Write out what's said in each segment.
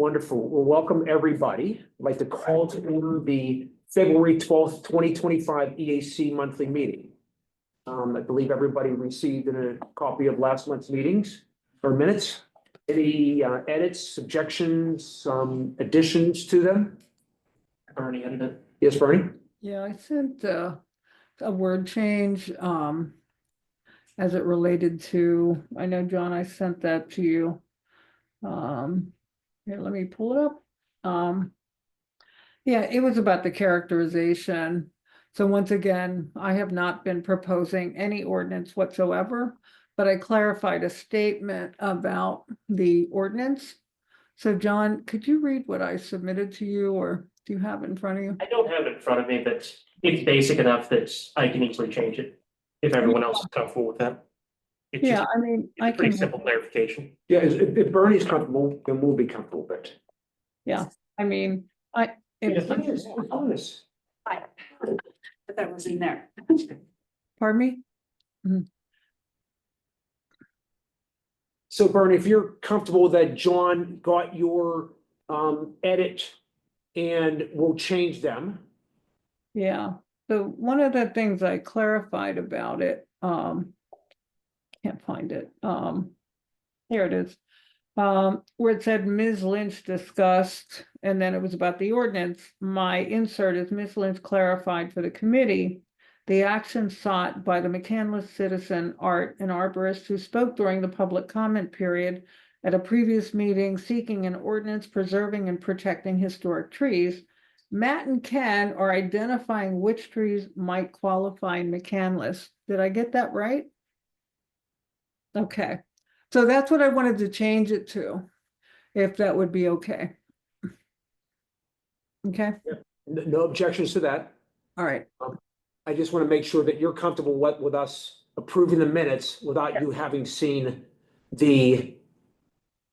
Wonderful. Well, welcome, everybody. I'd like to call to order the February 12th, 2025 EAC monthly meeting. I believe everybody received a copy of last month's meetings or minutes. Any edits, objections, additions to them? Already edited. Yes, Bernie? Yeah, I sent a word change as it related to, I know, John, I sent that to you. Here, let me pull it up. Yeah, it was about the characterization. So once again, I have not been proposing any ordinance whatsoever, but I clarified a statement about the ordinance. So John, could you read what I submitted to you, or do you have it in front of you? I don't have it in front of me, but it's basic enough that I can easily change it if everyone else is comfortable with that. It's Yeah, just I mean, it's I a pretty can, simple clarification. Yeah, if Bernie's comfortable, then we'll be comfortable with it. yeah, I mean, Yes, honest. But that was in there. pardon me? So Bernie, if you're comfortable that John got your edit and we'll change them. Yeah, so one of the things I clarified about it, can't find it, here it is. Where it said Ms. Lynch discussed, and then it was about the ordinance, my insert is Ms. Lynch clarified for the committee the action sought by the McCandless citizen art and arborist who spoke during the public comment period at a previous meeting seeking an ordinance preserving and protecting historic trees. Matt and Ken are identifying which trees might qualify in McCandless. Did I get that right? Okay, so that's what I wanted to change it to, if that would be okay. Okay, No objections to that. all right. I just want to make sure that you're comfortable with us approving the minutes without you having seen the,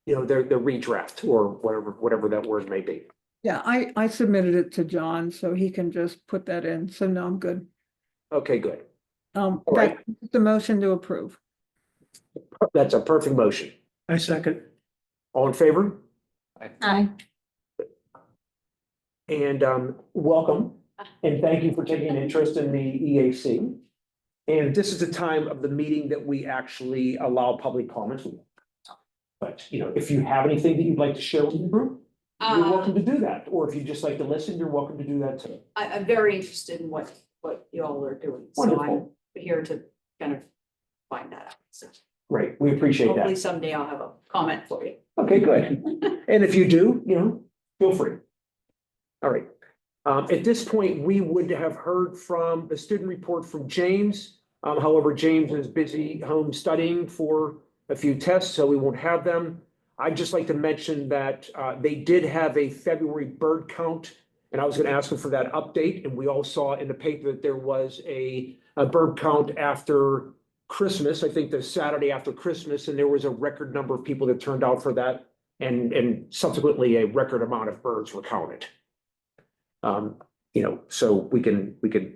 the redraft or whatever that word may be. Yeah, I submitted it to John, so he can just put that in. So no, I'm good. Okay, good. right. That's the motion to approve. That's a perfect motion. I second. All in favor? Aye. And welcome, and thank you for taking an interest in the EAC. And this is the time of the meeting that we actually allow public comments. But, if you have anything that you'd like to share with the group, you're welcome to do that. Or if you'd just like to listen, you're welcome to do that too. I'm very interested in what y'all are doing, so Wonderful. I'm here to kind of find that out. So Great, we appreciate hopefully that. someday I'll have a comment for you. Okay, good. And if you do, feel free. All right. At this point, we would have heard from the student report from James. However, James is busy home studying for a few tests, so we won't have them. I'd just like to mention that they did have a February bird count, and I was going to ask them for that update. And we all saw in the paper that there was a bird count after Christmas, I think the Saturday after Christmas, and there was a record number of people that turned out for that, and subsequently a record amount of birds were counted. So we can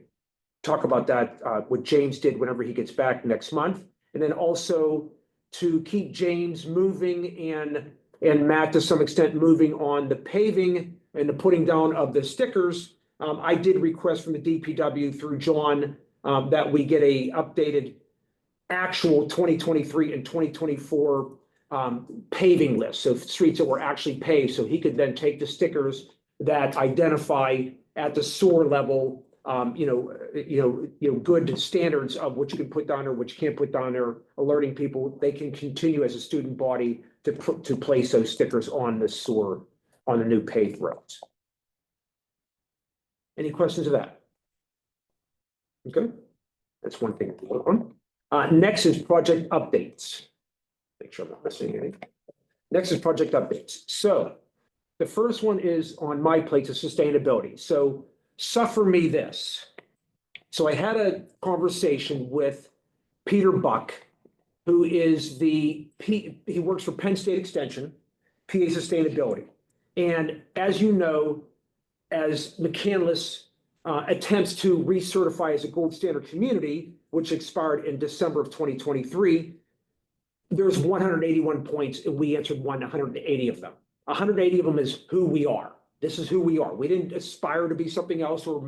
talk about that, what James did whenever he gets back next month. And then also to keep James moving and Matt to some extent moving on the paving and the putting down of the stickers. I did request from the DPW through John that we get a updated actual 2023 and 2024 paving list. So streets that were actually paved, so he could then take the stickers that identify at the SOAR level, good standards of what you can put down or what you can't put down there, alerting people they can continue as a student body to place those stickers on the SOAR on the new paved roads. Any questions of that? Okay, that's one thing to work on. Next is project updates. Make sure I'm not missing anything. Next is project updates. So the first one is on my plate to sustainability. So suffer me this. So I had a conversation with Peter Buck, who is he works for Penn State Extension, PA Sustainability. And as you know, as McCandless attempts to recertify as a gold standard community, which expired in December of 2023, there's 181 points and we answered 180 of them. 180 of them is who we are. This is who we are. We didn't aspire to be something else or,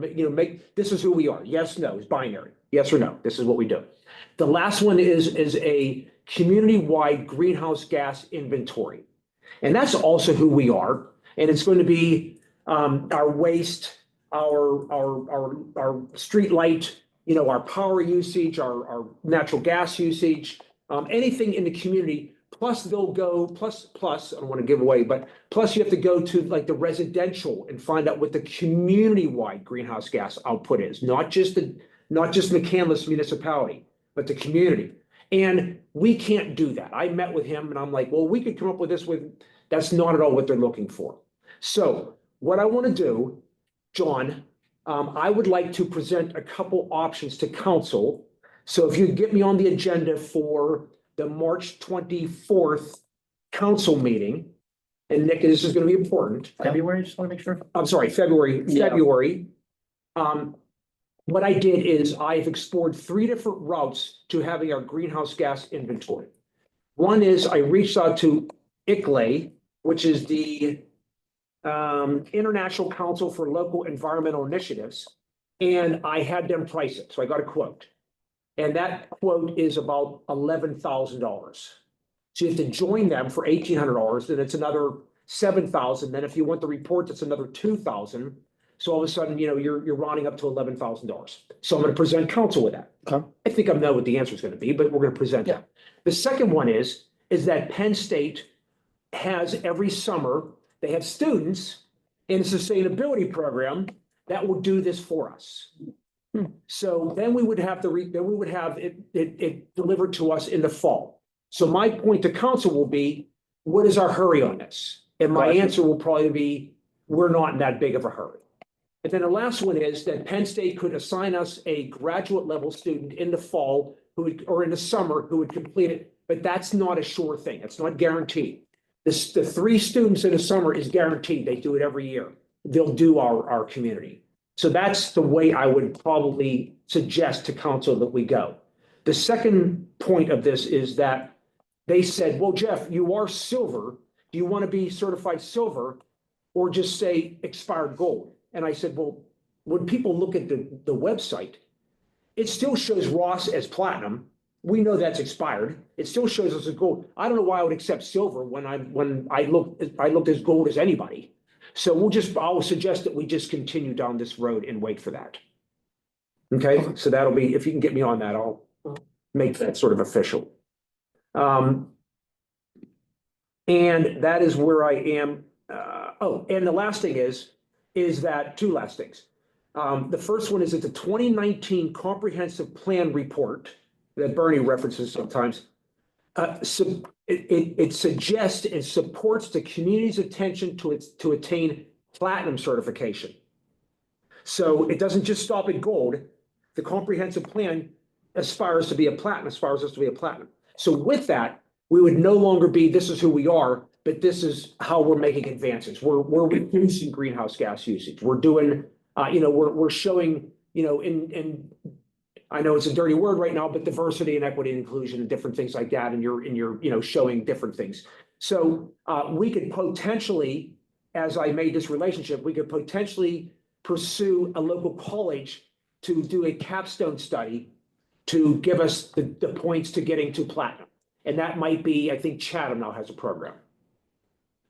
this is who we are. Yes, no, it's binary. Yes or no. This is what we do. The last one is a community-wide greenhouse gas inventory. And that's also who we are. And it's going to be our waste, our street light, our power usage, our natural gas usage, anything in the community. Plus they'll go plus, I don't want to give away, but plus you have to go to like the residential and find out what the community-wide greenhouse gas output is, not just McCandless municipality, but the community. And we can't do that. I met with him and I'm like, well, we could come up with this that's not at all what they're looking for. So what I want to do, John, I would like to present a couple options to council. So if you get me on the agenda for the March 24th council meeting, and Nick, this is going to be important. February, just want to make sure. I'm sorry, February. What I did is I've explored 3 different routes to having our greenhouse gas inventory. One is I reached out to ICLEI, which is the International Council for Local Environmental Initiatives, and I had them price it. So I got a quote. And that quote is about $11,000. So you have to join them for $1,800, then it's another $7,000. Then if you want the report, it's another $2,000. So all of a sudden, you're rounding up to $11,000. So I'm going to present council with that. Okay. I think I know what the answer is going to be, but we're going to present that. The second one is that Penn State has every summer, they have students in a sustainability program that will do this for us. So then we would have it delivered to us in the fall. So my point to council will be, what is our hurry on this? And my Gotcha. answer will probably be, we're not in that big of a hurry. And then the last one is that Penn State could assign us a graduate level student in the fall or in the summer who would complete it, but that's not a sure thing. It's not guaranteed. The 3 students in the summer is guaranteed. They do it every year. They'll do our community. So that's the way I would probably suggest to council that we go. The second point of this is that they said, well, Jeff, you are silver. Do you want to be certified silver or just say expired gold? And I said, well, when people look at the website, it still shows Ross as platinum. We know that's expired. It still shows us as gold. I don't know why I would accept silver when I looked as gold as anybody. So I'll suggest that we just continue down this road and wait for that. Okay, so that'll be, if you can get me on that, I'll make that sort of official. And that is where I am. And the last thing is that 2 last things. The first one is that the 2019 Comprehensive Plan Report that Bernie references sometimes, it suggests and supports the community's attention to attain platinum certification. So it doesn't just stop at gold. The comprehensive plan aspires us to be a platinum. So with that, we would no longer be, this is who we are, but this is how we're making advances. We're reducing greenhouse gas usage. We're doing, we're showing, in I know it's a dirty word right now, but diversity and equity and inclusion and different things like that. And you're showing different things. So we could potentially, as I made this relationship, we could potentially pursue a local college to do a capstone study to give us the points to getting to platinum. And that might be, I think Chatham now has a program.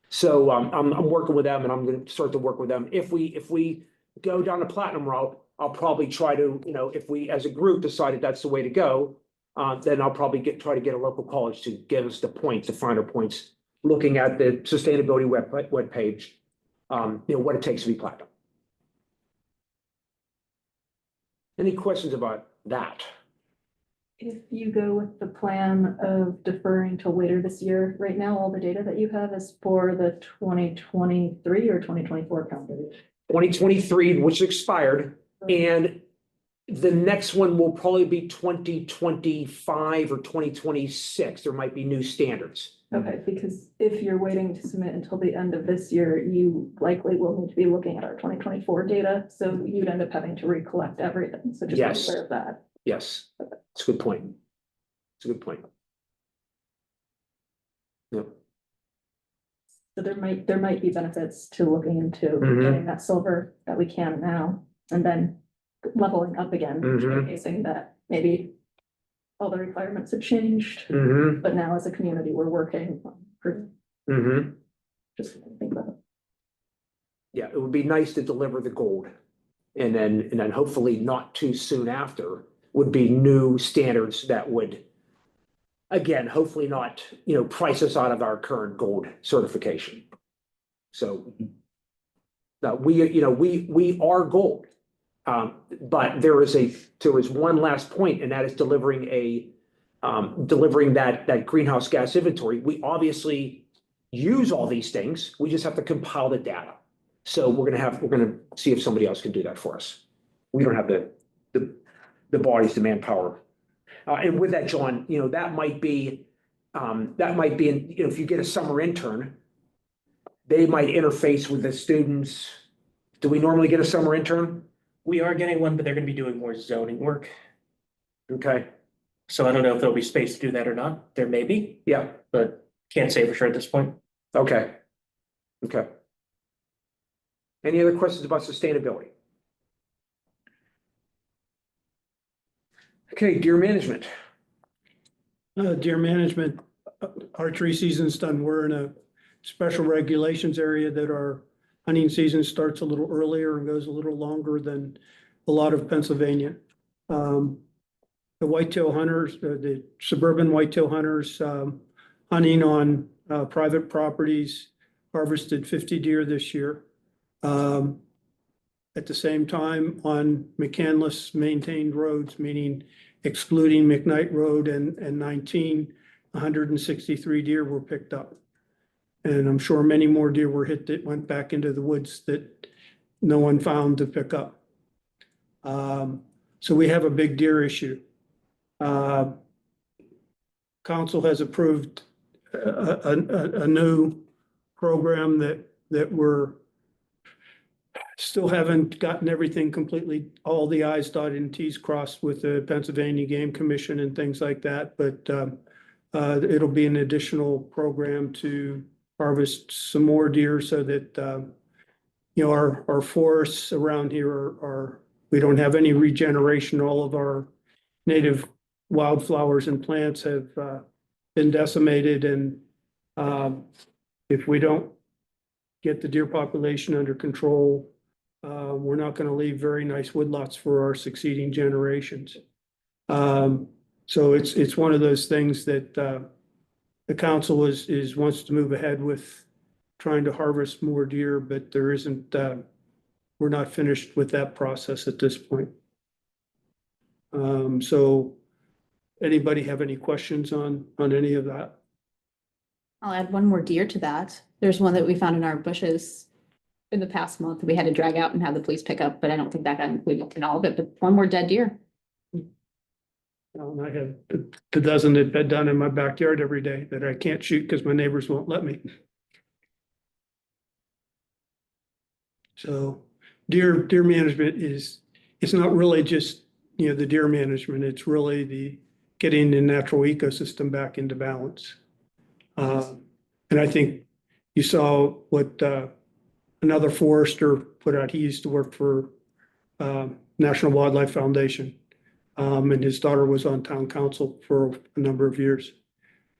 So I'm working with them and I'm going to start to work with them. If we go down the platinum route, I'll probably try to, if we as a group decided that's the way to go, then I'll probably try to get a local college to give us the points, the finer points, looking at the sustainability web page, what it takes to be platinum. Any questions about that? If you go with the plan of deferring till later this year, right now, all the data that you have is for the 2023 or 2024 calendar year. 2023, which expired, and the next one will probably be 2025 or 2026. There might be new standards. Okay, because if you're waiting to submit until the end of this year, you likely will need to be looking at our 2024 data. So you'd end up having to recollect everything. So just be Yes. aware of that. Yes, it's a good point. It's a good point. Yep. So there might be benefits to looking into Mhm. getting that silver that we can now, and then leveling up again, Mhm. showcasing that maybe all the requirements have changed, Mm-hmm, but now as a community, we're working for, mm-hmm. just think about it. Yeah, it would be nice to deliver the gold. And then hopefully not too soon after would be new standards that would, again, hopefully not, price us out of our current gold certification. So we are gold. But there is one last point, and that is delivering that greenhouse gas inventory. We obviously use all these things. We just have to compile the data. So we're gonna see if somebody else can do that for us. We don't have the bodies, the manpower. And with that, John, that might be, if you get a summer intern, they might interface with the students. Do we normally get a summer intern? We are getting one, but they're gonna be doing more zoning work. Okay, So I don't know if there'll be space to do that or not. There may be, yeah, but can't say for sure at this point. okay. Okay. Any other questions about sustainability? Okay, deer management. Deer management, our tree season's done. We're in a special regulations area that our hunting season starts a little earlier and goes a little longer than a lot of Pennsylvania. The whitetail hunters, the suburban whitetail hunters, hunting on private properties harvested 50 deer this year. At the same time, on McCandless maintained roads, meaning excluding McKnight Road and 19, 163 deer were picked up. And I'm sure many more deer were hit that went back into the woods that no one found to pick up. So we have a big deer issue. Council has approved a new program that we're still haven't gotten everything completely, all the i's dotted and t's crossed with the Pennsylvania Game Commission and things like that, but it'll be an additional program to harvest some more deer so that our forests around here are we don't have any regeneration. All of our native wildflowers and plants have been decimated, and if we don't get the deer population under control, we're not going to leave very nice woodlots for our succeeding generations. So it's one of those things that the council wants to move ahead with trying to harvest more deer, but there isn't, we're not finished with that process at this point. So anybody have any questions on any of that? I'll add one more deer to that. There's one that we found in our bushes in the past month that we had to drag out and have the police pick up, but I don't think that got included in all of it, but one more dead deer. I have the dozen that bed down in my backyard every day that I can't shoot because my neighbors won't let me. So deer management it's not really just, the deer management, it's really the getting the natural ecosystem back into balance. And I think you saw what another forester put out. He used to work for National Wildlife Foundation. And his daughter was on town council for a number of years.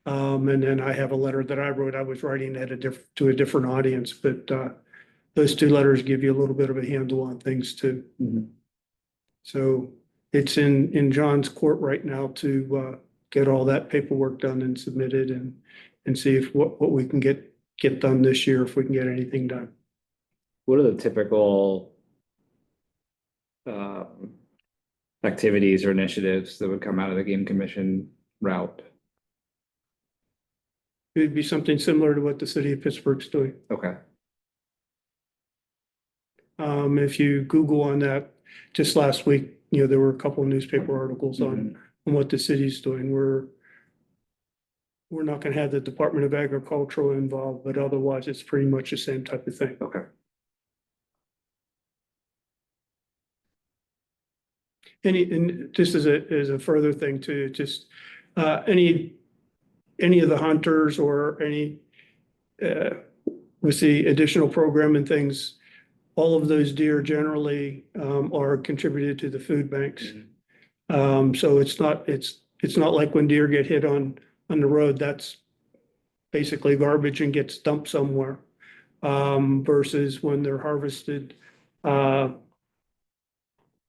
And then I have a letter that I wrote. I was writing at to a different audience, but those two letters give you a little bit of a handle on things too. Mhm. So it's in John's court right now to get all that paperwork done and submitted and see if what we can get done this year, if we can get anything done. What are the typical activities or initiatives that would come out of the Game Commission route? It'd be something similar to what the city of Pittsburgh's doing. Okay. If you Google on that, just last week, there were a couple of newspaper articles on what the city's doing. We're not gonna have the Department of Agriculture involved, but otherwise it's pretty much the same type of thing. Okay. And just as a further thing to just, any of the hunters or any with the additional program and things, all of those deer generally are contributed to the food banks. So it's not like when deer get hit on the road, that's basically garbage and gets dumped somewhere. Versus when they're harvested by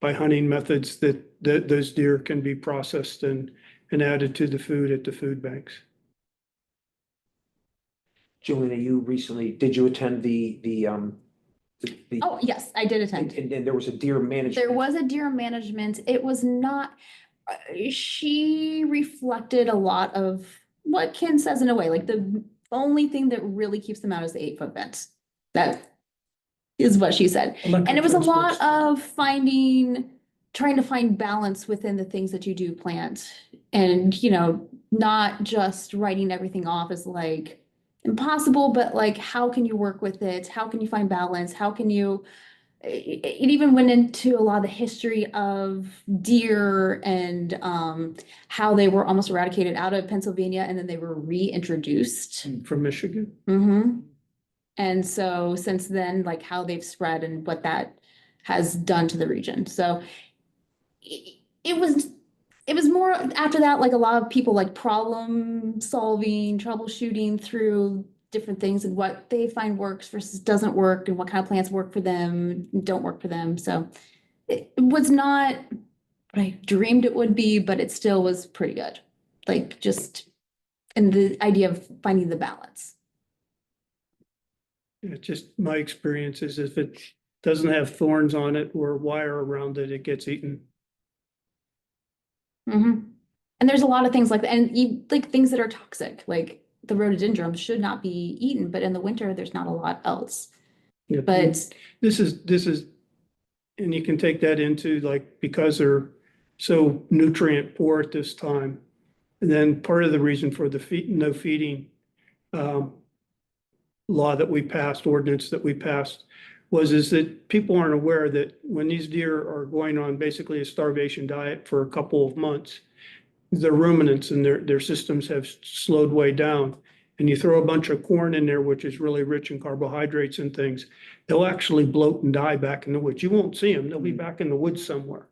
hunting methods that those deer can be processed and added to the food at the food banks. Juliana, did you attend the Oh, yes, I did attend. and there was a deer management? There was a deer management. It was not, she reflected a lot of what Ken says in a way, like the only thing that really keeps them out is the 8-foot fence. That is what she said. And it was a lot of trying to find balance within the things that you do plant. And, you know, not just writing everything off as like impossible, but like, how can you work with it? How can you find balance? How can you, it even went into a lot of the history of deer and how they were almost eradicated out of Pennsylvania and then they were reintroduced. From Michigan. Mm-hmm. And so since then, like how they've spread and what that has done to the region. So it was more after that, like a lot of people like problem solving, troubleshooting through different things and what they find works versus doesn't work and what kind of plants work for them, don't work for them. So it was not what I dreamed it would be, but it still was pretty good. Like just in the idea of finding the balance. It's just my experience is if it doesn't have thorns on it or wire around it, it gets eaten. Mm-hmm. And there's a lot of things like that, and like things that are toxic, like the rhododendrons should not be eaten, but in the winter, there's not a lot else. Yeah, But this is, and you can take that into like, because they're so nutrient poor at this time. And then part of the reason for the no feeding law that we passed, ordinance that we passed, is that people aren't aware that when these deer are going on basically a starvation diet for a couple of months, their ruminants and their systems have slowed way down. And you throw a bunch of corn in there, which is really rich in carbohydrates and things, they'll actually bloat and die back in the woods. You won't see them. They'll be back in the woods somewhere,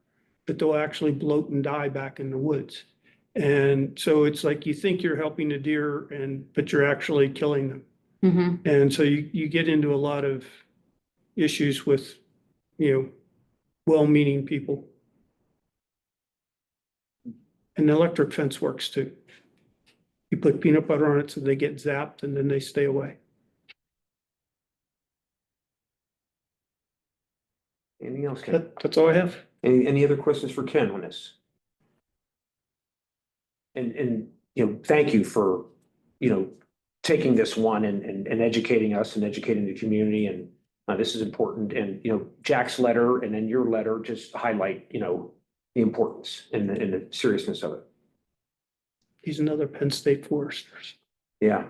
but they'll actually bloat and die back in the woods. And so it's like you think you're helping the deer but you're actually killing them. mm-hmm. And so you get into a lot of issues with, well-meaning people. And the electric fence works too. You put peanut butter on it so they get zapped and then they stay away. Anything else, Ken? That's all I have. Any other questions for Ken on this? And thank you for, taking this one and educating us and educating the community, and this is important. And, Jack's letter and then your letter just highlight, the importance and the seriousness of it. He's another Penn State forester. Yeah.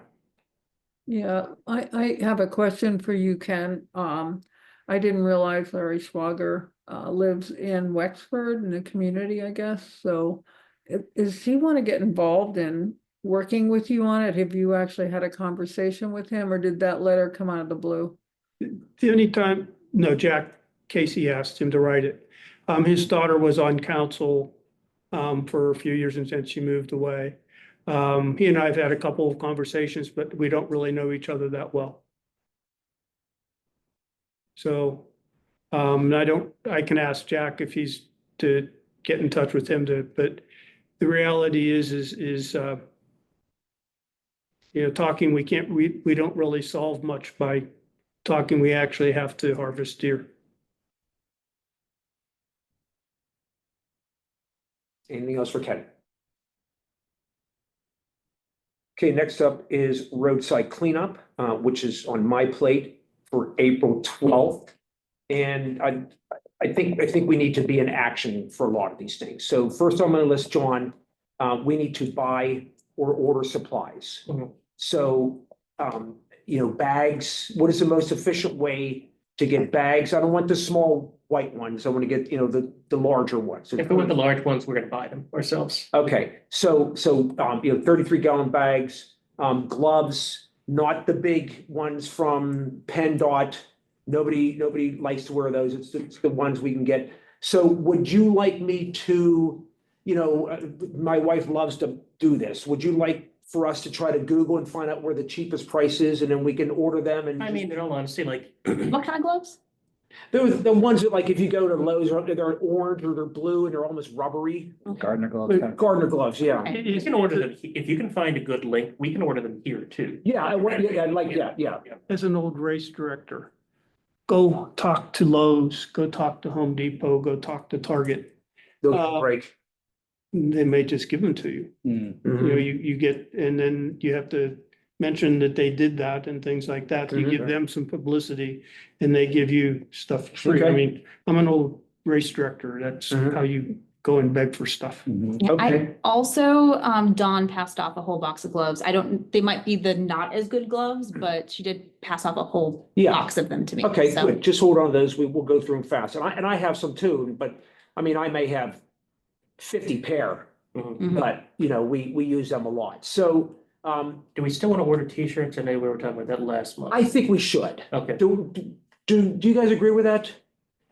Yeah, I have a question for you, Ken. I didn't realize Larry Schwager lives in Wexford in the community, I guess. So does he want to get involved in working with you on it? Have you actually had a conversation with him, or did that letter come out of the blue? No, Jack Casey asked him to write it. His daughter was on council for a few years and since she moved away. He and I have had a couple of conversations, but we don't really know each other that well. So I can ask Jack if he's to get in touch with him but the reality is talking, we don't really solve much by talking. We actually have to harvest deer. Anything else for Ken? Okay, next up is roadside cleanup, which is on my plate for April 12th. And I think we need to be in action for a lot of these things. So first I'm going to list, John, we need to buy or order supplies. Mhm. So, bags, what is the most efficient way to get bags? I don't want the small white ones. I want to get, the larger ones. If we want the large ones, we're gonna buy them ourselves. Okay, so 33 gallon bags, gloves, not the big ones from PennDOT. Nobody likes to wear those. It's the ones we can get. So would you like me to, my wife loves to do this. Would you like for us to try to Google and find out where the cheapest price is and then we can order them and? I mean, in all honesty, like, What kind of gloves? They're the ones that like, if you go to Lowe's, they're orange or they're blue and they're almost rubbery. Gardener gloves. kind of- Gardener gloves, yeah. Okay. you can order them, if you can find a good link, we can order them here too. Yeah, I'd like that, yeah. As an old race director, go talk to Lowe's, go talk to Home Depot, go talk to Target. They'll break. They may just give them to you. Mm. You know, you get, and then you have to mention that they did that and things like that. You give them some publicity and they give you stuff for free. I Okay. mean, I'm an old race director. That's Mhm. how you go and beg for stuff. Mhm. Yeah, I Okay. also, Dawn passed off a whole box of gloves. I don't, they might be the not as good gloves, but she did pass off a whole Yeah. box of them to me. Okay, so. good. Just hold on to those. We'll go through them fast. And I have some too, but I mean, I may have 50 pair, Mhm. Mhm. but we use them a lot. So, Do we still want to order t-shirts? I know we were talking about that last month. I think we should. Okay, Do you guys agree with that?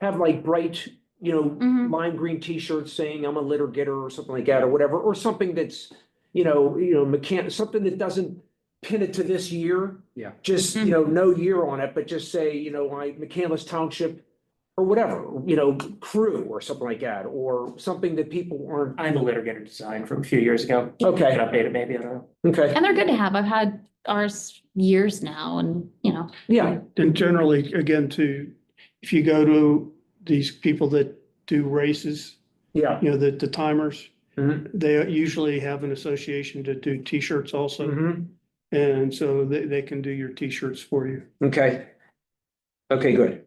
Have like bright, Mhm. lime green t-shirts saying I'm a litter getter or something like that or whatever, or something that's, something that doesn't pin it to this year. Yeah. Just, no year on it, but just say, like McCandless Township or whatever, crew or something like that, or something that people aren't, I have a litter getter design from a few years ago. okay, Can update it maybe, I don't know. okay, And they're good to have. I've had ours years now and, yeah, And generally, again, if you go to these people that do races, yeah. the timers, Mhm. they usually have an association to do T-shirts also. Mhm. And so they can do your T-shirts for you. Okay. Okay, good.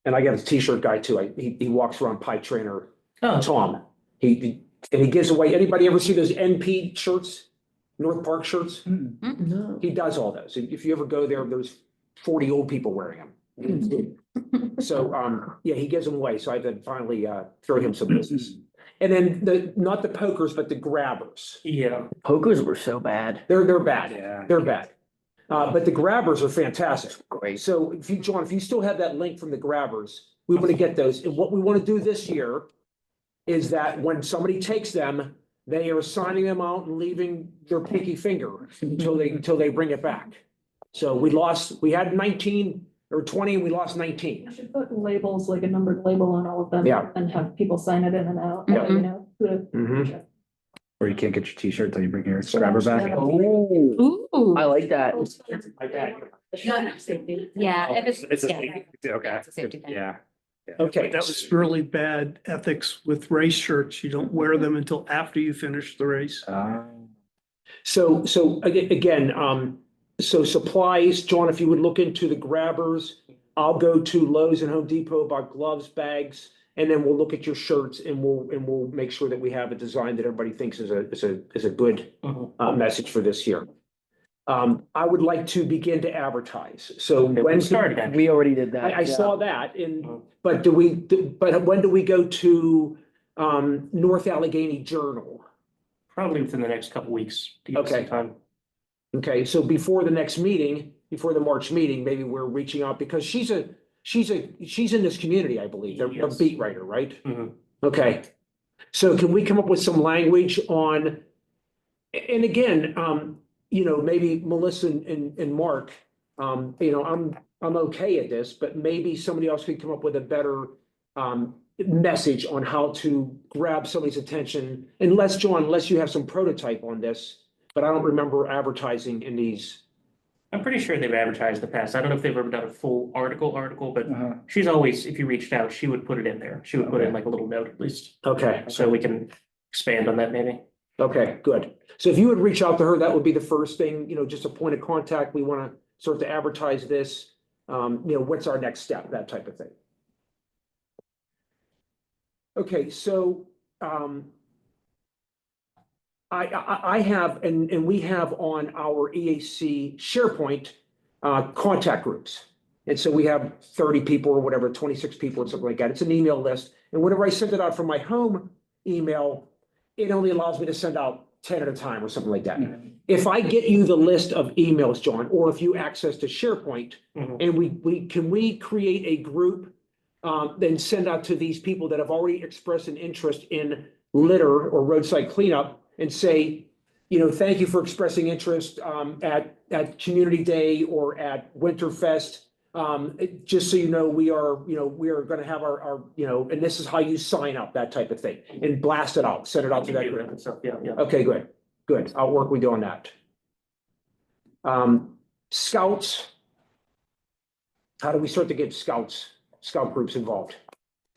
And I got a t-shirt guy too. He walks around Pie Trainer, Oh, Tom. And he gives away, anybody ever see those NP shirts? North Park shirts? Mm. no. He does all those. If you ever go there, there's 40 old people wearing them. So, yeah, he gives them away. So I then finally, throw him some business. And then not the pokers, but the grabbers. Yeah, Pokers were so bad. They're bad. Yeah. They're bad. But the grabbers are fantastic. Great. So John, if you still have that link from the grabbers, we want to get those. And what we want to do this year is that when somebody takes them, they are signing them out and leaving their pinky finger until they bring it back. So we had 19 or 20 and we lost 19. You should put labels, like a numbered label on all of them. Yeah. And have people sign it in and out, Yeah. who to. Mhm. Or you can't get your t-shirt until you bring your grabber back. Ooh, Ooh. I like that. Yeah, if it's. It's a, yeah. okay. It's a safety thing. Yeah. Okay. That was really bad ethics with race shirts. You don't wear them until after you finish the race. So again, so supplies, John, if you would look into the grabbers, I'll go to Lowe's and Home Depot about gloves, bags, and then we'll look at your shirts and we'll make sure that we have a design that everybody thinks is a good Mhm. message for this year. I would like to begin to advertise. So Okay, when we started actually. We already did that. I yeah. saw that in, Mhm. but when do we go to North Allegheny Journal? Probably within the next couple weeks to give us some Okay. time. Okay, so before the next meeting, before the March meeting, maybe we're reaching out because she's in this community, I believe, the Yes. beat writer, right? Mhm. Okay. So can we come up with some language on, and again, maybe Melissa and Mark, I'm okay at this, but maybe somebody else could come up with a better message on how to grab somebody's attention, unless you have some prototype on this, but I don't remember advertising in these. I'm pretty sure they've advertised in the past. I don't know if they've ever done a full article, but Uh-huh. she's always, if you reached out, she would put it in there. She would put in Okay. like a little note at least. Okay, So we can expand on that maybe. okay, good. So if you would reach out to her, that would be the first thing, just a point of contact. We want to start to advertise this. What's our next step, that type of thing. Okay, so I have, and we have on our EAC SharePoint contact groups. And so we have 30 people or whatever, 26 people or something like that. It's an email list. And whenever I send it out from my home email, it only allows me to send out 10 at a time or something like that. If I get you the list of emails, John, or if you access to SharePoint, Mhm. and we create a group, then send out to these people that have already expressed an interest in litter or roadside cleanup and say, thank you for expressing interest, at Community Day or at Winterfest. Just so you know, we are gonna have our, and this is how you sign up, that type of thing, and blast it out, send it out to that group. So, yeah, yeah. Okay, good. I'll work with you on that. Scouts. How do we start to get scout groups involved?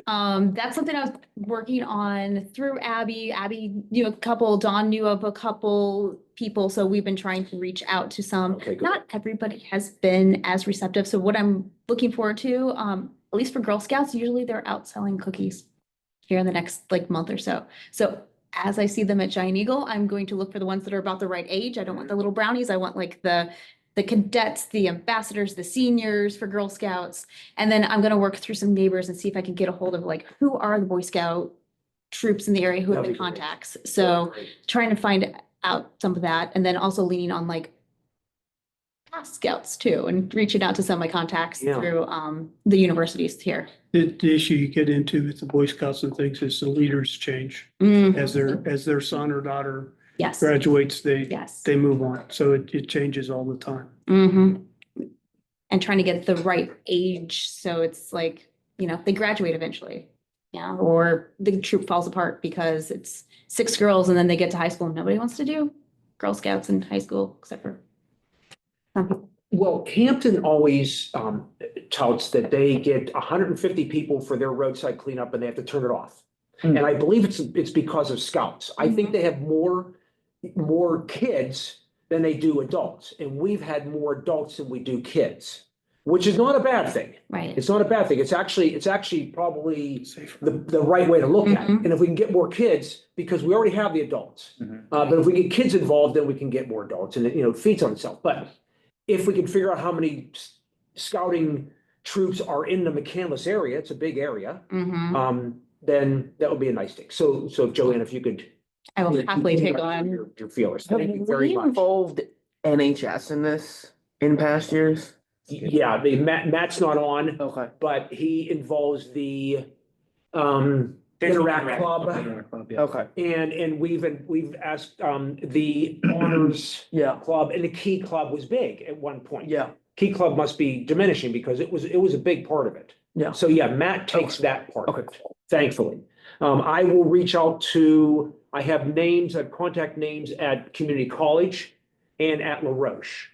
That's something I was working on through Abby. Abby knew a couple, Dawn knew of a couple people, so we've been trying to reach out to some. Okay, good. Not everybody has been as receptive, so what I'm looking forward to, at least for Girl Scouts, usually they're out selling cookies here in the next like month or so. So as I see them at Giant Eagle, I'm going to look for the ones that are about the right age. I don't want the little brownies. I want like the cadets, the ambassadors, the seniors for Girl Scouts. And then I'm gonna work through some neighbors and see if I can get a hold of like, who are the Boy Scout troops in the area, who have That'd been be great. contacts. So trying to find out some of that, and then also leaning on like past scouts too, and reaching out to some of my contacts Yeah. through the universities here. The issue you get into with the Boy Scouts and things is the leaders change Mm, as their son or daughter yes, graduates, yes. they move on. So it changes all the time. And trying to get the right age, so it's like, they graduate eventually. Yeah, or the troop falls apart because it's 6 girls and then they get to high school and nobody wants to do Girl Scouts in high school except for some people. Well, Hampton always touts that they get 150 people for their roadside cleanup and they have to turn it off. Hmm. And I believe it's because of scouts. I think they have more kids than they do adults. And we've had more adults than we do kids, which is not a bad thing. Right. It's not a bad thing. It's actually probably the right way to look at it. Mhm. And if we can get more kids, because we already have the adults. Mhm. But if we get kids involved, then we can get more adults and it feeds on itself. But if we can figure out how many scouting troops are in the McCandless area, it's a big area, then that would be a nice thing. So Joanne, if you could. I will happily take on. Your feelers. Have Thank you very we much. involved NHS in this in past years? Yeah, Matt's not on, Okay. but he involves the Interact Club. Okay. And we've asked the Honors Yeah. Club, and the Key Club was big at one point. Yeah. Key Club must be diminishing because it was a big part of it. Yeah. So yeah, Matt takes that part of Okay. it, thankfully. I will reach out to, I have contact names at Community College and at La Roche.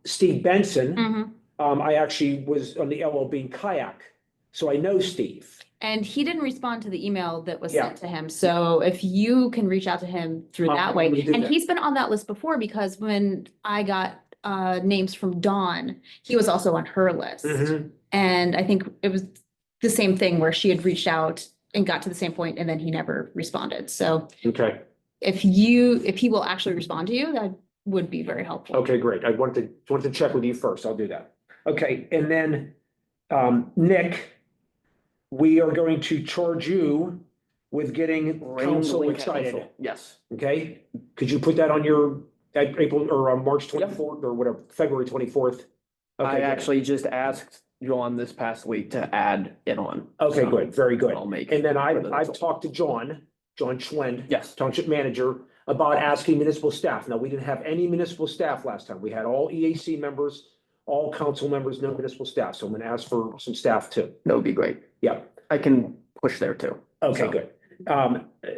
Steve Benson, I actually was on the LLB in kayak, so I know Steve. And he didn't respond to the email that was Yeah. sent to him. So if you can reach out to him through that I'm way, gonna do and that. he's been on that list before because when I got names from Dawn, he was also on her list. And I think it was the same thing where she had reached out and got to the same point and then he never responded. So Okay, if he will actually respond to you, that would be very helpful. okay, great. I wanted to check with you first. I'll do that. Okay, and then Nick, we are going to charge you with getting council Ringling excited. Council. Yes. Okay, could you put that on your April or March 24th or whatever, February 24th? I actually just asked John this past week to add it on. Okay, So good, very good. I'll make. And then for I've the- I've talked to John Schwend, Yes. Township Manager, about asking municipal staff. Now, we didn't have any municipal staff last time. We had all EAC members, all council members, no municipal staff. So I'm gonna ask for some staff too. That would be great. Yeah, I can push there too. okay, So- good.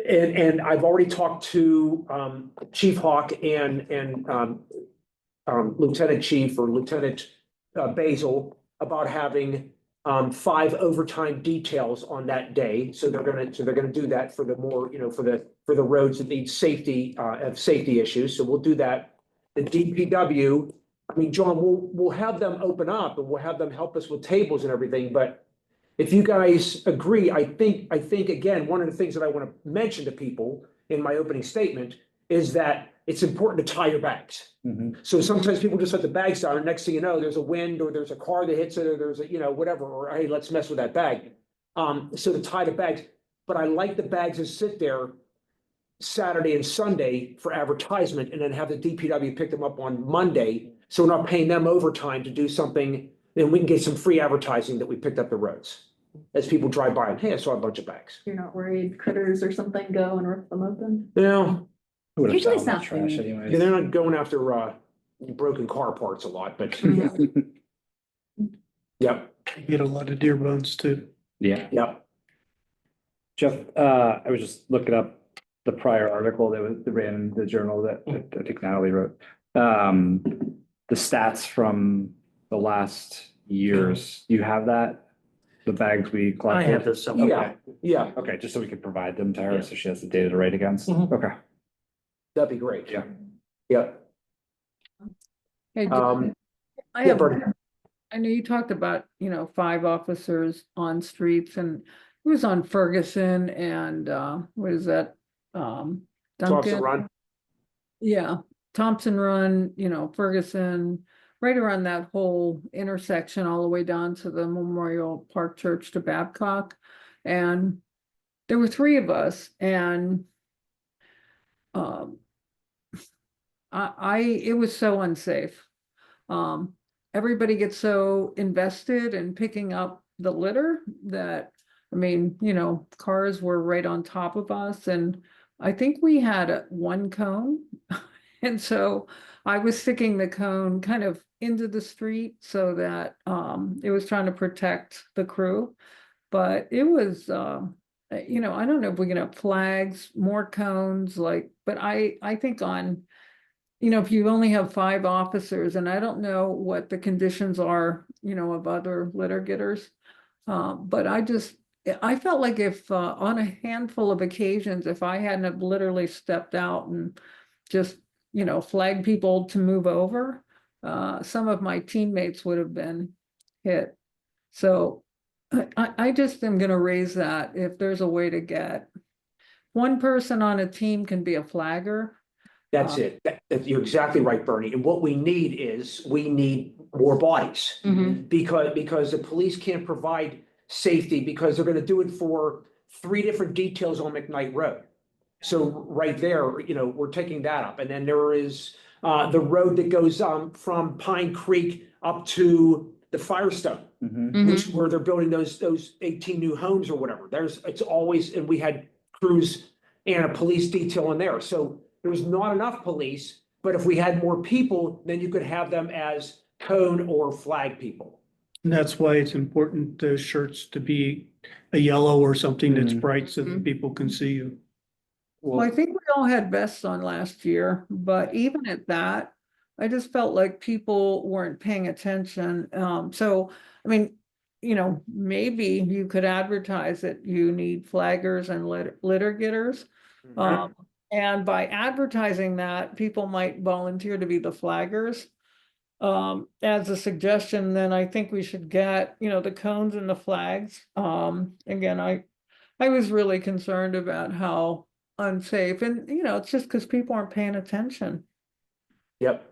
And I've already talked to Chief Hawk and Lieutenant Chief or Lieutenant Basil about having 5 overtime details on that day. So they're gonna do that for the more, for the roads that need safety, have safety issues. So we'll do that. The DPW, I mean, John, we'll have them open up and we'll have them help us with tables and everything, but if you guys agree, I think again, one of the things that I want to mention to people in my opening statement is that it's important to tie your bags. So sometimes people just let the bags down and next thing you know, there's a wind or there's a car that hits it or there's a, whatever, or hey, let's mess with that bag. So to tie the bags, but I like the bags to sit there Saturday and Sunday for advertisement and then have the DPW pick them up on Monday. So we're not paying them overtime to do something, then we can get some free advertising that we picked up the roads. As people drive by and, hey, I saw a bunch of bags. You're not worried critters or something go and rip them open? Now, Who would've Usually found that it's not trash food. anyways? they're not going after broken car parts a lot, but yep, Get a lot of deer bones too. Yeah, yep. Jeff, I was just looking up the prior article that ran in the journal that I think Natalie wrote. The stats from the last years, you have that? The bags we I collected? have this somewhere. Yeah, yeah, Okay, just so we can provide them to her, Yeah. so she has the data to write against. Mhm. Okay. that'd be great. Yeah. Yep. Hey, I yeah, have, Bernie. I know you talked about, 5 officers on streets and it was on Ferguson and, what is that? Thompson Duncan? Run. Yeah, Thompson Run, Ferguson, right around that whole intersection, all the way down to the Memorial Park Church to Babcock. And there were 3 of us and it was so unsafe. Everybody gets so invested in picking up the litter that, cars were right on top of us and I think we had 1 cone. And so I was sticking the cone kind of into the street so that it was trying to protect the crew. But it was, I don't know if we can have flags, more cones, but I think on, if you only have 5 officers, and I don't know what the conditions are, of other litter getters. But I felt like if on a handful of occasions, if I hadn't have literally stepped out and just, flagged people to move over, some of my teammates would have been hit. So I just am gonna raise that if there's a way to get 1 person on a team can be a flagger. That's it. You're exactly right, Bernie. And what we need more bodies. Because the police can't provide safety because they're gonna do it for 3 different details on McKnight Road. So right there, we're taking that up. And then there is the road that goes from Pine Creek up to the Firestone, where they're building those 18 new homes or whatever. It's always, and we had crews and a police detail in there. So there's not enough police, but if we had more people, then you could have them as cone or flag people. And that's why it's important, those shirts to be a yellow or something that's Mhm. bright so that people can see you. Well, I think we all had vests on last year, but even at that, I just felt like people weren't paying attention. So, maybe you could advertise that you need flaggers and litter getters. And by advertising that, people might volunteer to be the flaggers. As a suggestion, then I think we should get, the cones and the flags. Again, I was really concerned about how unsafe and, it's just because people aren't paying attention. Yep.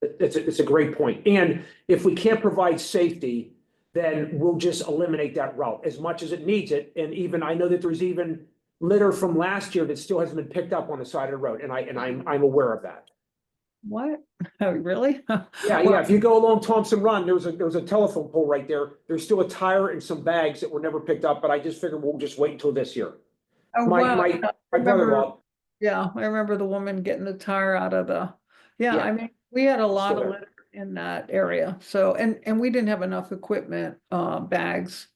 It's a great point. And if we can't provide safety, then we'll just eliminate that route as much as it needs it. And even, I know that there's even litter from last year that still hasn't been picked up on the side of the road, and I'm aware of that. What? Oh, really? Yeah, if you go along Thompson Run, there was a telephone pole right there. There's still a tire and some bags that were never picked up, but I just figured we'll just wait until this year. Oh, My wow. brother-in-law, Yeah, I remember the woman getting the tire out of Yeah. We had a lot Still of there. litter in that area. So, and we didn't have enough equipment, bags.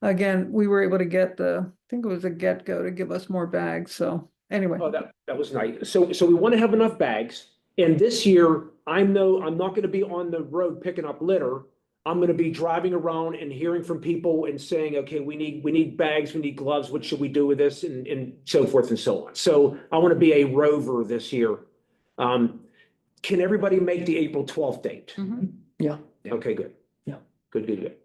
Again, we were able to get I think it was a Get-Go to give us more bags. So anyway. oh, that was nice. So we want to have enough bags. And this year, I'm not gonna be on the road picking up litter. I'm gonna be driving around and hearing from people and saying, okay, we need bags, we need gloves, what should we do with this? And so forth and so on. So I want to be a rover this year. Can everybody make the April 12th date? Yeah. Okay, good. Yeah. Good.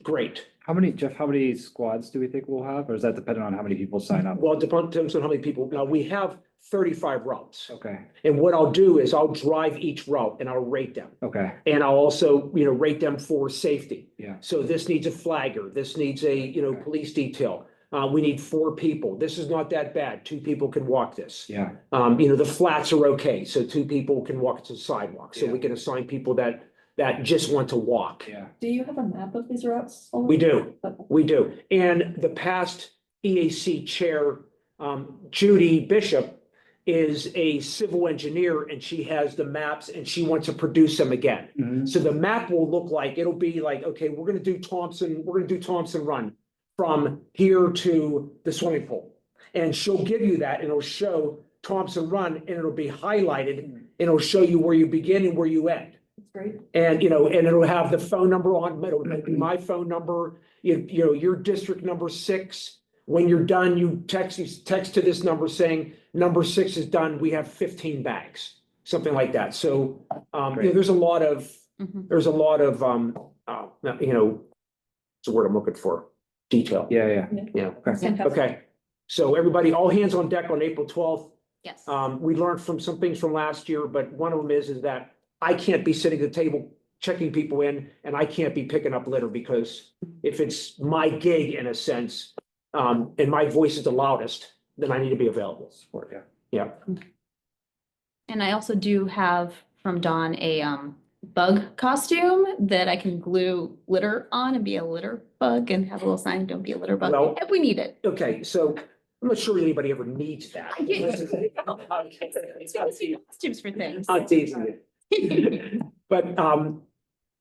Great. How many squads do we think we'll have, or is that dependent on how many people sign up? Well, it depends on how many people. Now, we have 35 routes. Okay, And what I'll do is I'll drive each route and I'll rate them. okay, And I'll also, rate them for safety. yeah, So this needs a flagger, this needs a, police detail. we need 4 people. This is not that bad. 2 people can walk this. Yeah. The flats are okay, so 2 people can walk to the sidewalk, so we can assign people that just want to walk. Yeah. Do you have a map of these routes? We do. Okay. We do. And the past EAC chair, Judy Bishop, is a civil engineer and she has the maps and she wants to produce them again. Mhm. So the map will look like, it'll be like, okay, we're gonna do Thompson Run from here to the swimming pool. And she'll give you that and it'll show Thompson Run and it'll be highlighted and it'll show you where you begin and where you end. That's great. And, and it'll have the phone number on, it'll be my phone number, your district number 6. When you're done, you text to this number saying, number 6 is done, we have 15 bags, something like that. So, there's a lot of, Mhm. what's the word I'm looking for? Detail. Yeah. Yeah. Okay. Fantastic. Okay. So everybody, all hands on deck on April 12th. Yes. We learned from some things from last year, but one of them is that I can't be sitting at the table checking people in and I can't be picking up litter because if it's my gig in a sense, and my voice is the loudest, then I need to be available. Support, yeah. Yeah. And I also do have from Dawn a bug costume that I can glue litter on and be a litter bug and have a little sign, don't be a litter bug, Well- if we need it. Okay, so I'm not sure anybody ever needs that. Costumes for things. I'm teasing you. But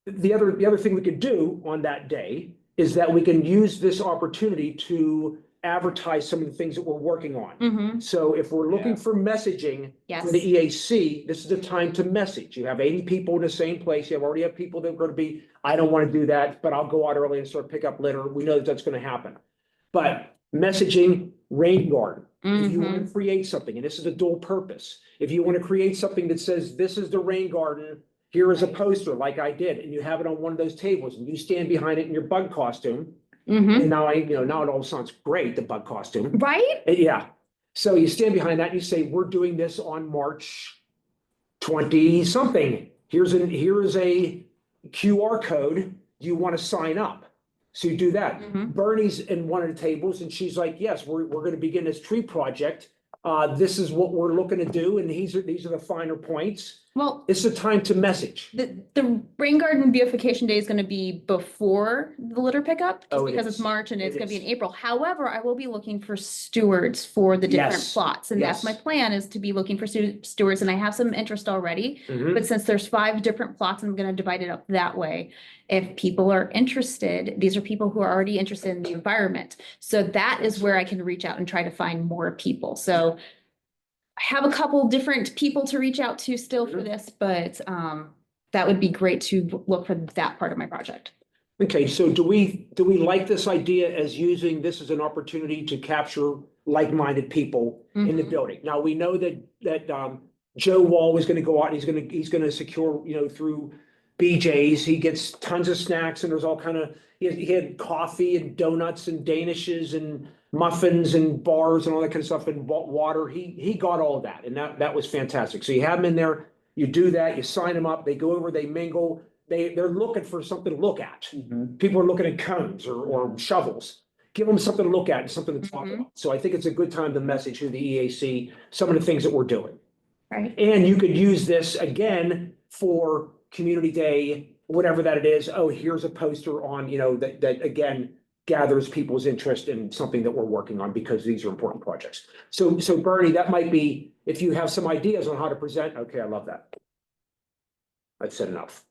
the other thing we could do on that day is that we can use this opportunity to advertise some of the things that we're working on. Mm-hmm, So if we're looking Yeah. for messaging yes. for the EAC, this is the time to message. You have 80 people in the same place. You already have people that are going to be, I don't want to do that, but I'll go out early and sort of pick up litter. We know that that's going to happen. But messaging, rain garden. If you want to create something, and this is a dual purpose, if you want to create something that says, this is the rain garden, here is a poster like I did, and you have it on one of those tables and you stand behind it in your bug costume. Mm-hmm, And now now it all sounds great, the bug costume. right? Yeah. So you stand behind that and you say, we're doing this on March 20 something. Here is a QR code. Do you want to sign up? So you do that. Mhm. Bernie's in one of the tables and she's like, yes, we're going to begin this tree project. This is what we're looking to do. And these are the finer points. Well, It's the time to message. the rain garden beautification day is gonna be before the litter pickup. just Oh, it because is. it's March and it's It gonna be in is. April. However, I will be looking for stewards for the different Yes. plots. And that's my Yes. plan is to be looking for stewards and I have some interest already. Mhm. But since there's 5 different plots, I'm gonna divide it up that way. If people are interested, these are people who are already interested in the environment. So that is where I can reach out and try to find more people. So I have a couple different people to reach out to still for Mhm. this, but that would be great to look for that part of my project. Okay, so do we like this idea as using this as an opportunity to capture like-minded people in the Mhm. building? Now, we know that Joe Wall was gonna go out, and he's gonna secure, through BJ's, he gets tons of snacks and there's all kind of, he had coffee and donuts and danishes and muffins and bars and all that kind of stuff and water. He got all of that and that was fantastic. So you have them in there, you do that, you sign them up, they go over, they mingle, they're looking for something to look at. Mhm. People are looking at cones or shovels. Give them something to look at and something to talk Mhm. about. So I think it's a good time to message through the EAC, some of the things that we're doing. Right. And you could use this again for Community Day, whatever that it is. Oh, here's a poster on, that again gathers people's interest in something that we're working on because these are important projects. So Bernie, that might be, if you have some ideas on how to present, okay, I love that. I've said enough.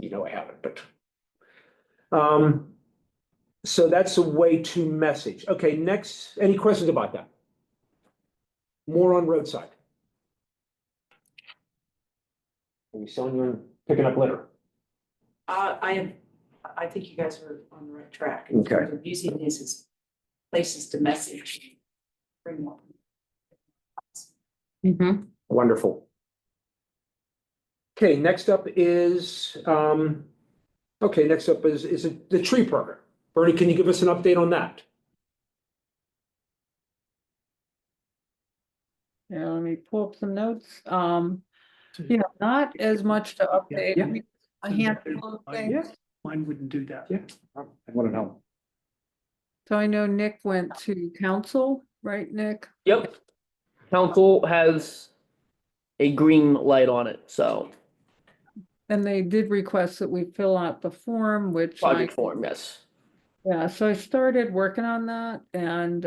I haven't, but. So that's a way to message. Okay, next, any questions about that? More on roadside. Are we selling you on picking up litter? I think you guys are on the right track. in Okay. terms of using these as places to message. Bring more. Mhm. Wonderful. Okay, next up is the tree program. Bernie, can you give us an update on that? Yeah, let me pull up some notes. Not as much to update. Yeah. A handful of things. Mine wouldn't do that. Yeah, I want to know. So I know Nick went to council, right, Nick? Yep. Council has a green light on it, so And they did request that we fill out the form, which I, project form, yes. yeah, so I started working on that and,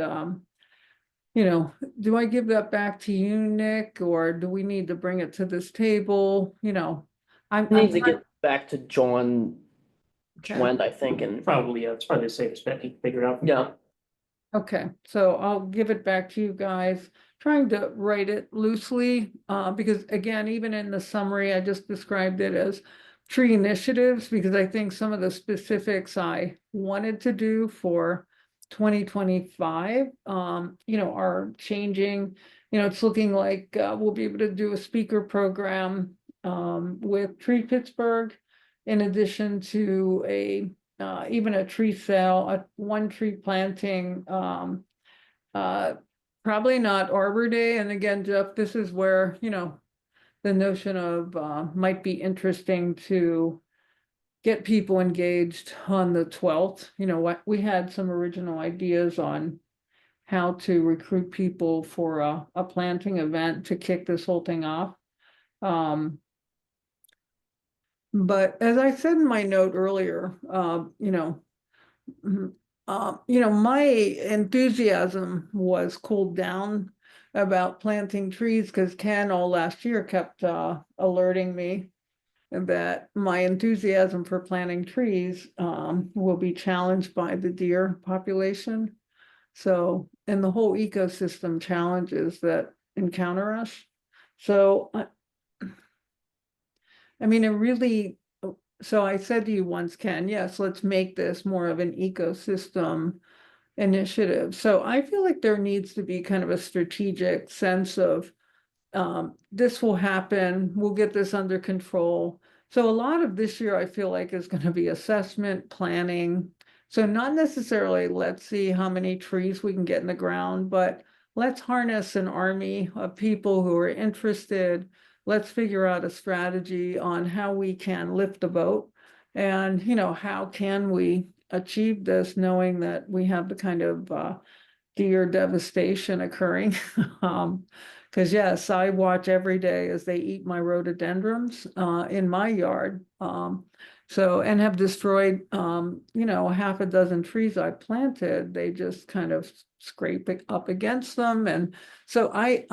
you know, do I give that back to you, Nick, or do we need to bring it to this table? You know, I'm, Needs to get back to John Okay. Schwend, I think, and Probably, it's probably the safest bet he can figure it out. yeah. okay, so I'll give it back to you guys, trying to write it loosely, because again, even in the summary, I just described it as tree initiatives, because I think some of the specifics I wanted to do for 2025, you know, are changing. You know, it's looking like, we'll be able to do a speaker program, with Tree Pittsburgh, in addition to even a tree sale, one tree planting, probably not Arbor Day. And again, Jeff, this is where, you know, the notion of, might be interesting to get people engaged on the 12th. You know, what, we had some original ideas on how to recruit people for a planting event to kick this whole thing off. But as I said in my note earlier, you know, my enthusiasm was cooled down about planting trees because Ken all last year kept alerting me that my enthusiasm for planting trees will be challenged by the deer population. So, and the whole ecosystem challenges that encounter us. So, I mean, it really, so I said to you once, Ken, yes, let's make this more of an ecosystem initiative. So I feel like there needs to be kind of a strategic sense of this will happen, we'll get this under control. So a lot of this year, I feel like is going to be assessment, planning. So not necessarily let's see how many trees we can get in the ground, but let's harness an army of people who are interested. Let's figure out a strategy on how we can lift the boat. And, you know, how can we achieve this knowing that we have the kind of deer devastation occurring? Because yes, I watch every day as they eat my rhododendrons in my yard. So, and have destroyed, you know, half a dozen trees I planted. They just kind of scrape it up against them. And so I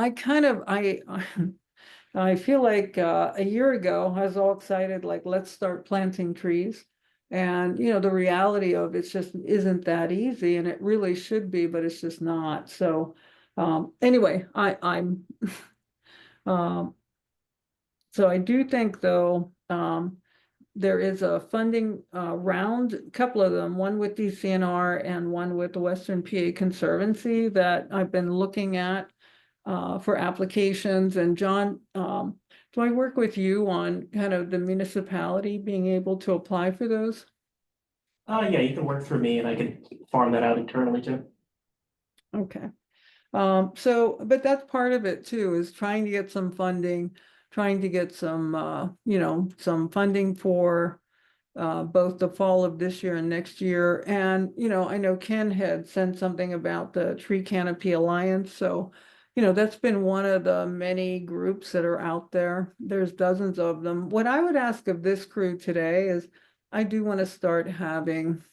I feel like a year ago, I was all excited, like, let's start planting trees. And, you know, the reality of it's just isn't that easy, and it really should be, but it's just not. So anyway, I'm so I do think though, there is a funding round, a couple of them, one with DCNR and one with the Western PA Conservancy that I've been looking at for applications. And John, do I work with you on kind of the municipality being able to apply for those? Yeah, you can work through me and I can farm that out internally too. Okay. So, but that's part of it too, is trying to get some funding, trying to get some, you know, some funding for both the fall of this year and next year. And, you know, I know Ken had sent something about the Tree Canopy Alliance. So, you know, that's been one of the many groups that are out there. There's dozens of them. What I would ask of this crew today is I do want to start having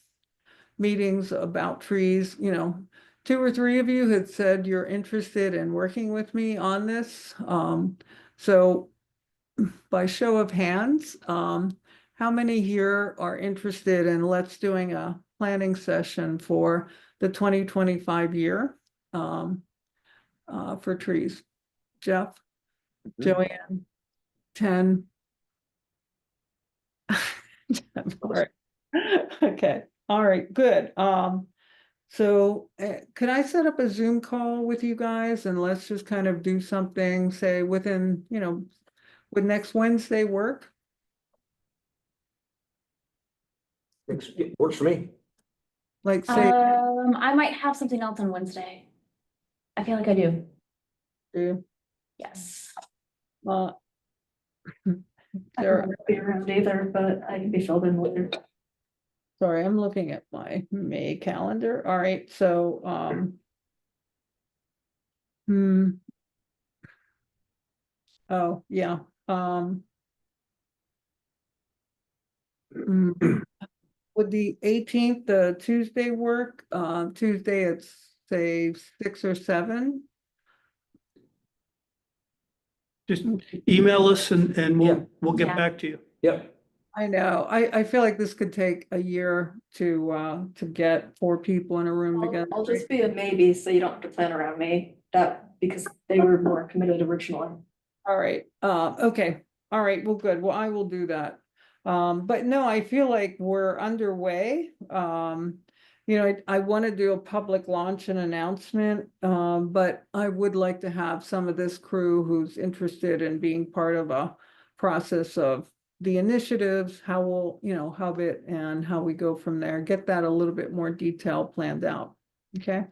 meetings about trees. You know, 2 or 3 of you had said you're interested in working with me on this. So by show of hands, how many here are interested in let's doing a planning session for the 2025 year for trees? Jeff, Joanne, 10. All right. Okay, all right, good. So could I set up a Zoom call with you guys and let's just kind of do something, say within, you know, would next Wednesday work? It works for me. Like say, I might have something else on Wednesday. I feel like I do. Yes. uh, I there, won't be around either, but I can be filled in later. Sorry, I'm looking at my May calendar. All right, so, oh, yeah, would the 18th, the Tuesday work? Tuesday, it's say 6 or 7? Just email us and Yeah. we'll get Yeah. back to you. Yep, I know, I feel like this could take a year to get 4 people in a room together. I'll just be a maybe, so you don't have to plan around me, because they were more committed originally. All right, okay, all right, well, good, well, I will do that. But no, I feel like we're underway. You know, I want to do a public launch and announcement, but I would like to have some of this crew who's interested in being part of a process of the initiatives, how we'll, you know, hub it and how we go from there, get that a little bit more detailed planned out, okay?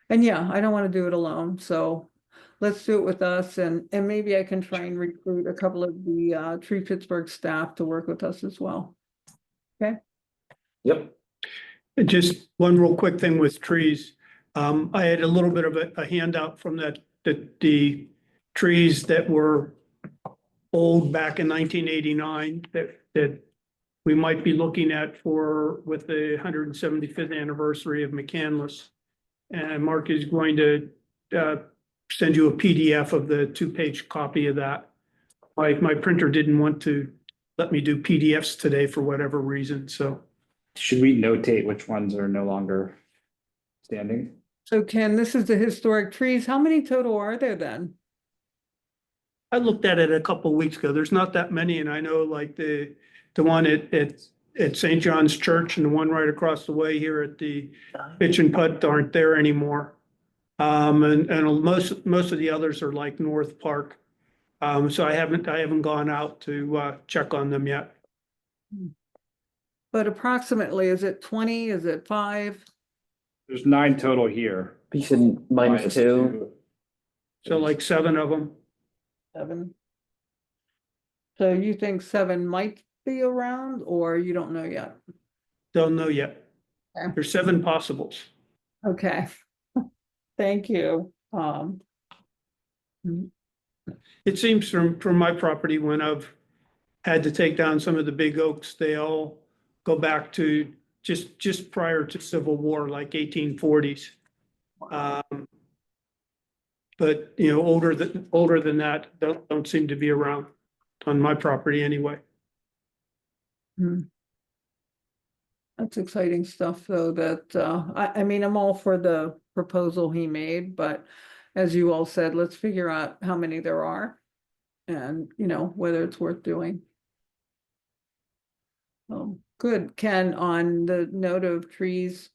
And yeah, I don't want to do it alone, so let's do it with us, and maybe I can try and recruit a couple of the Tree Pittsburgh staff to work with us as well. yep. And just one real quick thing with trees. I had a little bit of a handout from the trees that were old back in 1989 that we might be looking at with the 175th anniversary of McCandless. And Mark is going to send you a PDF of the 2-page copy of that. My printer didn't want to let me do PDFs today for whatever reason, so. Should we notate which ones are no longer standing? So Ken, this is the historic trees. How many total are there then? I looked at it a couple of weeks ago. There's not that many, and I know like the one at St. John's Church and the one right across the way here at the Pitch and Putt aren't there anymore. And most of the others are like North Park. So I haven't gone out to check on them yet. But approximately, is it 20? Is it 5? There's 9 total here. You said minus 2. So like 7 of them. 7? So you think 7 might be around, or you don't know yet? Don't know yet. Okay. There's 7 possibles. Okay. Thank you. It seems from my property, when I've had to take down some of the big oaks, they all go back to just prior to Civil War, like 1840s. But you know, older than that don't seem to be around on my property anyway. That's exciting stuff, though, that, I mean, I'm all for the proposal he made, but as you all said, let's figure out how many there are and, you know, whether it's worth doing. Good, Ken, on the note of trees,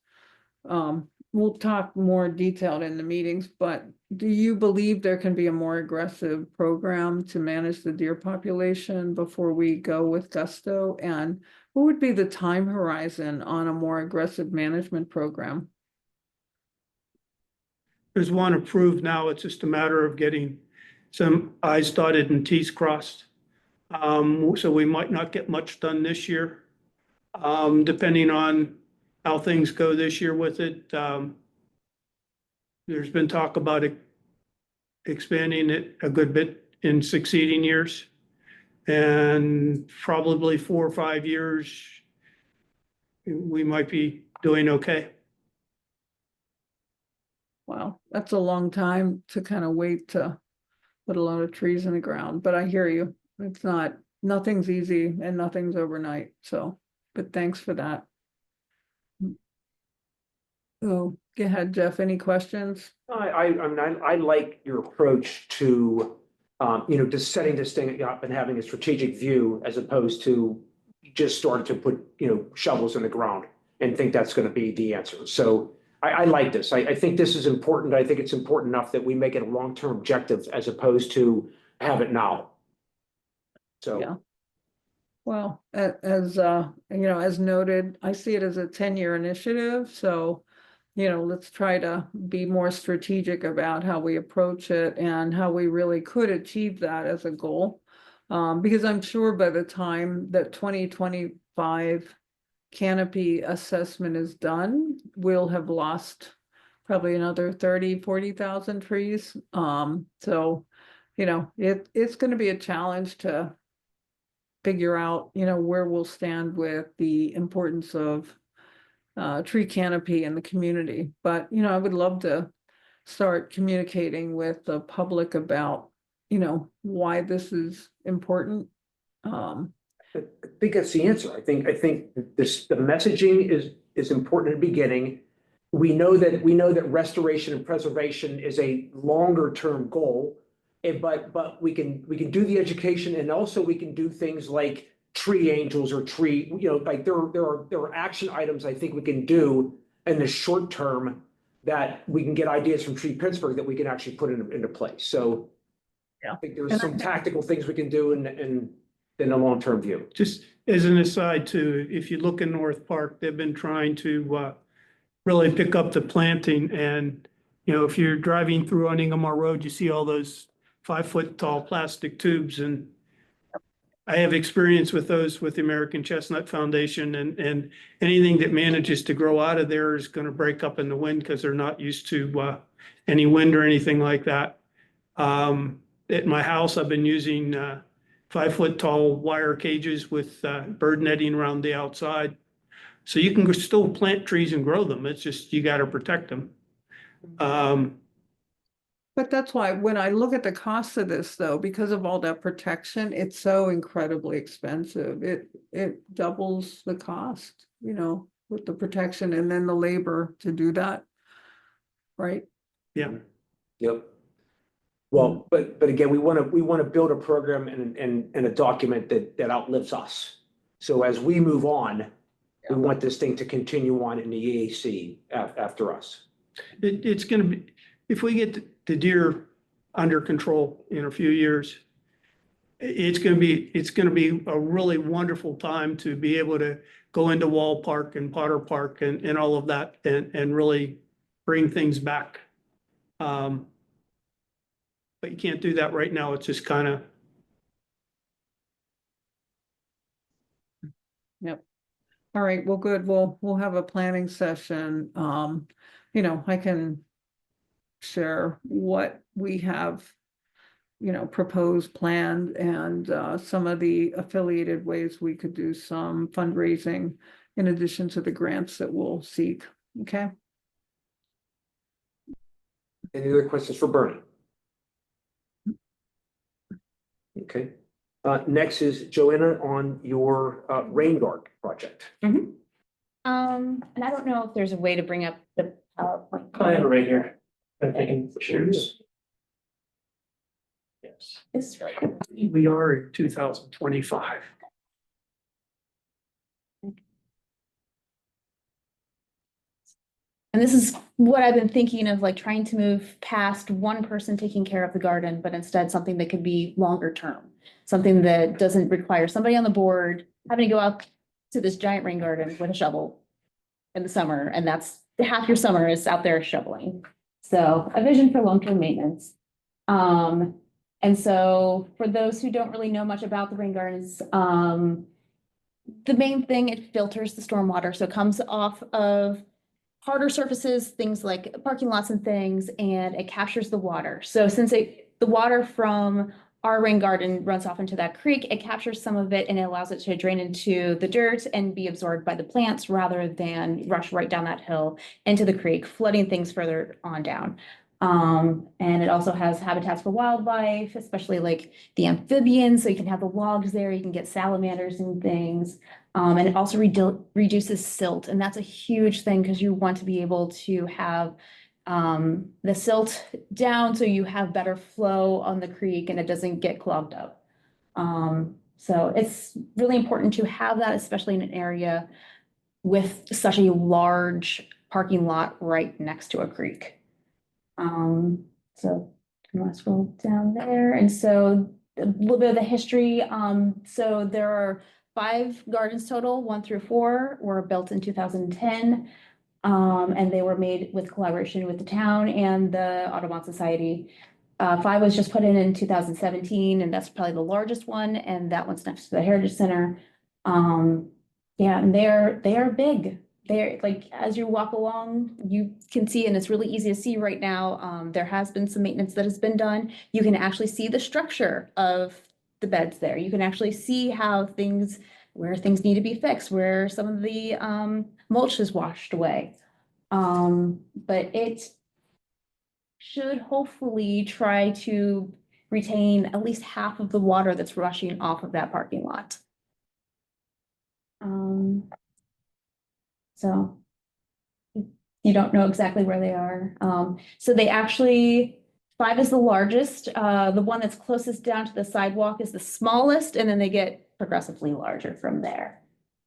we'll talk more detailed in the meetings, but do you believe there can be a more aggressive program to manage the deer population before we go with gusto? And what would be the time horizon on a more aggressive management program? There's one approved now. It's just a matter of getting some I's dotted and T's crossed. So we might not get much done this year. Depending on how things go this year with it. There's been talk about expanding it a good bit in succeeding years. And probably 4 or 5 years, we might be doing okay. Wow, that's a long time to kind of wait to put a lot of trees in the ground, but I hear you. It's nothing's easy and nothing's overnight, so, but thanks for that. Oh, go ahead, Jeff, any questions? I mean, I like your approach to, you know, just setting this thing up and having a strategic view as opposed to just starting to put, you know, shovels in the ground and think that's going to be the answer. So I like this. I think this is important. I think it's important enough that we make it a long-term objective as opposed to have it now. So. Yeah. Well, as you know, as noted, I see it as a 10-year initiative, so you know, let's try to be more strategic about how we approach it and how we really could achieve that as a goal. Because I'm sure by the time that 2025 canopy assessment is done, we'll have lost probably another 30,000-40,000 trees. So, you know, it's gonna be a challenge to figure out, you know, where we'll stand with the importance of tree canopy in the community. But, you know, I would love to start communicating with the public about, you know, why this is important. I think that's the answer. I think the messaging is important in the beginning. We know that restoration and preservation is a longer term goal. But we can do the education, and also we can do things like tree angels or tree, you know, like there are action items I think we can do in the short term that we can get ideas from Tree Pittsburgh that we can actually put into place. So Yeah. I think there's some tactical things we can do in a long-term view. Just as an aside too, if you look in North Park, they've been trying to really pick up the planting, and, you know, if you're driving through on Inglemoor Road, you see all those 5-foot tall plastic tubes, and I have experience with those with the American Chestnut Foundation, and anything that manages to grow out of there is gonna break up in the wind because they're not used to any wind or anything like that. At my house, I've been using 5-foot tall wire cages with bird netting around the outside. So you can still plant trees and grow them. It's just, you gotta protect them. But that's why when I look at the cost of this though, because of all that protection, it's so incredibly expensive. It doubles the cost, you know, with the protection and then the labor to do that. Right? Yeah. Yep. Well, but again, we want to build a program and a document that outlives us. So as we move on, we want this thing to continue on in the EAC after us. It's gonna be, if we get the deer under control in a few years, it's gonna be a really wonderful time to be able to go into Wall Park and Potter Park and all of that and really bring things back. But you can't do that right now. It's just kind of. Yep. All right, well, good. We'll have a planning session. You know, I can share what we have, you know, proposed, planned, and some of the affiliated ways we could do some fundraising in addition to the grants that we'll seek. Okay. Any other questions for Bernie? Okay. Next is Joanna on your rain garden project. And I don't know if there's a way to bring up the PowerPoint. I have it right here. I'm thinking shares. Yes. It's really cool. We are in 2025. And this is what I've been thinking of, like trying to move past one person taking care of the garden, but instead something that could be longer term. Something that doesn't require somebody on the board having to go out to this giant rain garden with a shovel in the summer, and that's half your summer is out there shoveling. So a vision for long-term maintenance. And so for those who don't really know much about the rain gardens, the main thing, it filters the stormwater. So it comes off of harder surfaces, things like parking lots and things, and it captures the water. So since the water from our rain garden runs off into that creek, it captures some of it and it allows it to drain into the dirt and be absorbed by the plants rather than rush right down that hill into the creek, flooding things further on down. And it also has habitats for wildlife, especially like the amphibians. So you can have the logs there, you can get salamanders and things. And it also reduces silt. And that's a huge thing because you want to be able to have the silt down so you have better flow on the creek and it doesn't get clogged up. So it's really important to have that, especially in an area with such a large parking lot right next to a creek. So I'm gonna scroll down there. And so a little bit of the history. So there are 5 gardens total, 1 through 4 were built in 2010. And they were made with collaboration with the town and the Audubon Society. 5 was just put in 2017, and that's probably the largest one, and that one's next to the Heritage Center. Yeah, and they are big. They're like, as you walk along, you can see, and it's really easy to see right now. There has been some maintenance that has been done. You can actually see the structure of the beds there. You can actually see how things, where things need to be fixed, where some of the mulch is washed away. But it should hopefully try to retain at least half of the water that's rushing off of that parking lot. So you don't know exactly where they are. So they actually, 5 is the largest. The one that's closest down to the sidewalk is the smallest, and then they get progressively larger from there.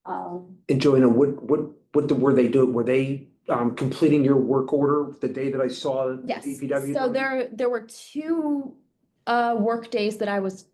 And Joanna, were they doing? Were they completing your work order the day that I saw the Yes, DPW? so there were 2 work days that I was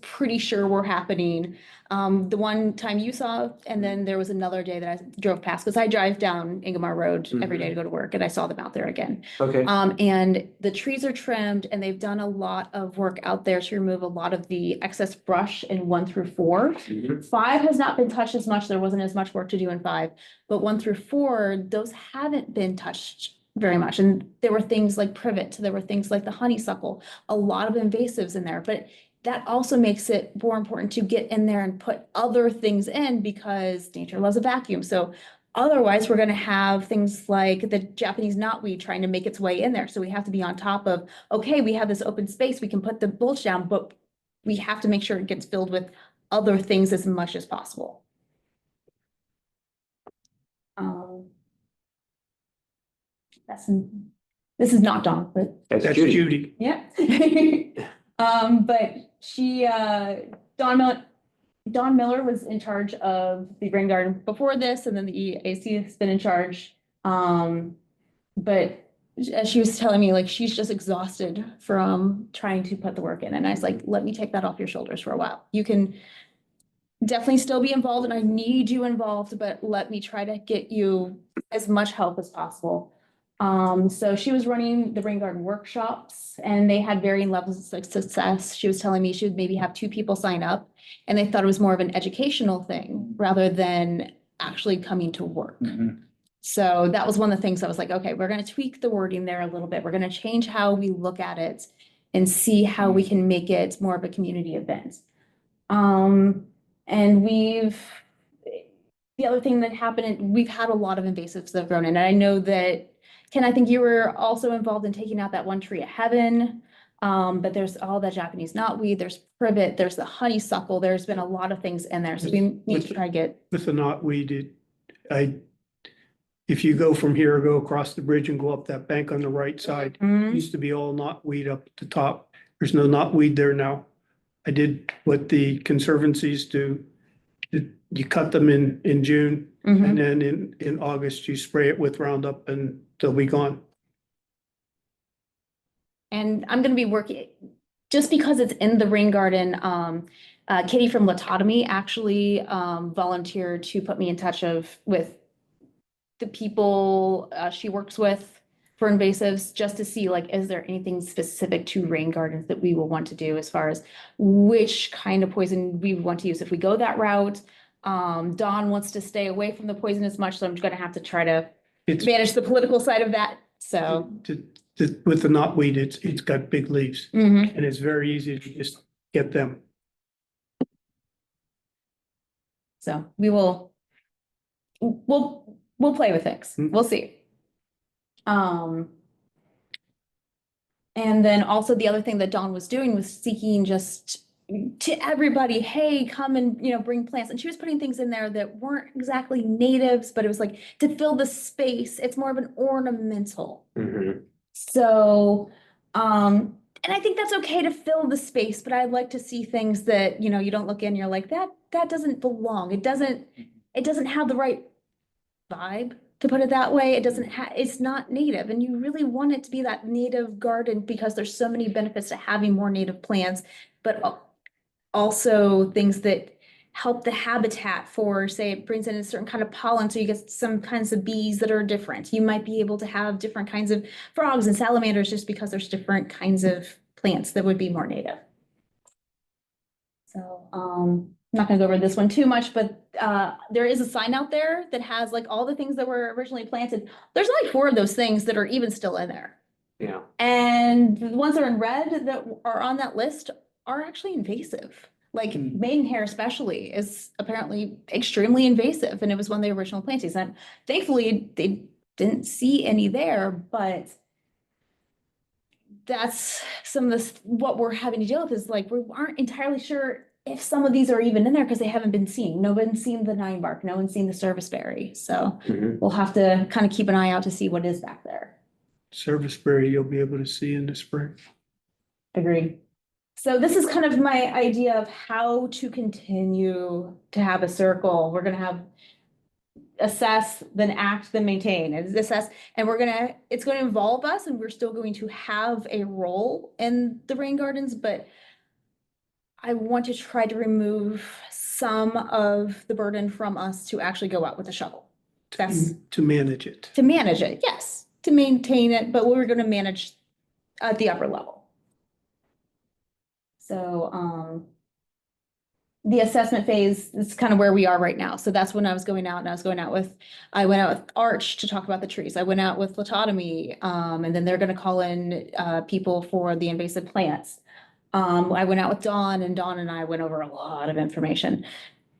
pretty sure were happening. The one time you saw, and then there was another day that I drove past, because I drive down Ingomar Road every day to go to work, and I saw them out there again. Okay. And the trees are trimmed, and they've done a lot of work out there to remove a lot of the excess brush in 1 through 4. Mhm. 5 has not been touched as much. There wasn't as much work to do in 5, but 1 through 4, those haven't been touched very much. And there were things like privet, there were things like the honeysuckle, a lot of invasives in there, but that also makes it more important to get in there and put other things in, because nature loves a vacuum. So otherwise, we're gonna have things like the Japanese knotweed trying to make its way in there. So we have to be on top of, okay, we have this open space, we can put the mulch down, but we have to make sure it gets filled with other things as much as possible. This is not Dawn, but That's That's Judy. Judy. yeah. But she, Dawn Miller was in charge of the rain garden before this, and then the EAC has been in charge. But as she was telling me, like, she's just exhausted from trying to put the work in. And I was like, let me take that off your shoulders for a while. You can definitely still be involved, and I need you involved, but let me try to get you as much help as possible. So she was running the rain garden workshops, and they had varying levels of success. She was telling me she would maybe have 2 people sign up, and they thought it was more of an educational thing rather than actually coming to work. So that was one of the things I was like, okay, we're gonna tweak the wording there a little bit. We're gonna change how we look at it and see how we can make it more of a community event. And the other thing that happened, we've had a lot of invasives that have grown in, and I know that, Ken, I think you were also involved in taking out that one tree at Heaven. But there's all the Japanese knotweed, there's privet, there's the honeysuckle, there's been a lot of things in there, so we need to try to get. With the knotweed, if you go from here, go across the bridge and go up that bank on the right side, Mhm. used to be all knotweed up at the top. There's no knotweed there now. I did what the conservancies do. You cut them in June, Mhm. and then in August, you spray it with Roundup and they'll be gone. And I'm gonna be working, just because it's in the rain garden, Kitty from Latotomy actually volunteered to put me in touch with the people she works with for invasives, just to see, like, is there anything specific to rain gardens that we will want to do as far as which kind of poison we want to use if we go that route. Dawn wants to stay away from the poison as much, so I'm gonna have to try to It's manage the political side of that, so. with the knotweed, it's got big leaves Mhm. and it's very easy to just get them. So we'll play with things. Mhm. We'll see. And then also the other thing that Dawn was doing was seeking just to everybody, hey, come and, bring plants. And she was putting things in there that weren't exactly natives, but it was like to fill the space. It's more of an ornamental. Mhm. So, and I think that's okay to fill the space, but I'd like to see things that, you don't look in, you're like, that doesn't belong. It doesn't have the right vibe, to put it that way. It doesn't it's not native, and you really want it to be that native garden because there's so many benefits to having more native plants, but also things that help the habitat for, say, it brings in a certain kind of pollen, so you get some kinds of bees that are different. You might be able to have different kinds of frogs and salamanders just because there's different kinds of plants that would be more native. So, not gonna go over this one too much, but there is a sign out there that has like all the things that were originally planted. There's only 4 of those things that are even still in there. Yeah, And the ones that are in red that are on that list are actually invasive. Like maidenhair especially is apparently extremely invasive, and it was one of the original plantings. And thankfully, they didn't see any there, but that's some of this, what we're having to deal with is like, we aren't entirely sure if some of these are even in there because they haven't been seen. No one's seen the 9-bark, no one's seen the serviceberry. So Mhm. we'll have to kind of keep an eye out to see what is back there. Serviceberry you'll be able to see in the spring. Agreed. So this is kind of my idea of how to continue to have a circle. We're gonna have assess, then act, then maintain, and assess, and it's gonna involve us, and we're still going to have a role in the rain gardens, but I want to try to remove some of the burden from us to actually go out with a shovel. That's To manage it. to manage it, yes, to maintain it, but we're gonna manage at the upper level. So, the assessment phase is kind of where we are right now. So that's when I was going out, and I went out with Arch to talk about the trees. I went out with Latotomy, and then they're gonna call in, people for the invasive plants. I went out with Dawn, and Dawn and I went over a lot of information.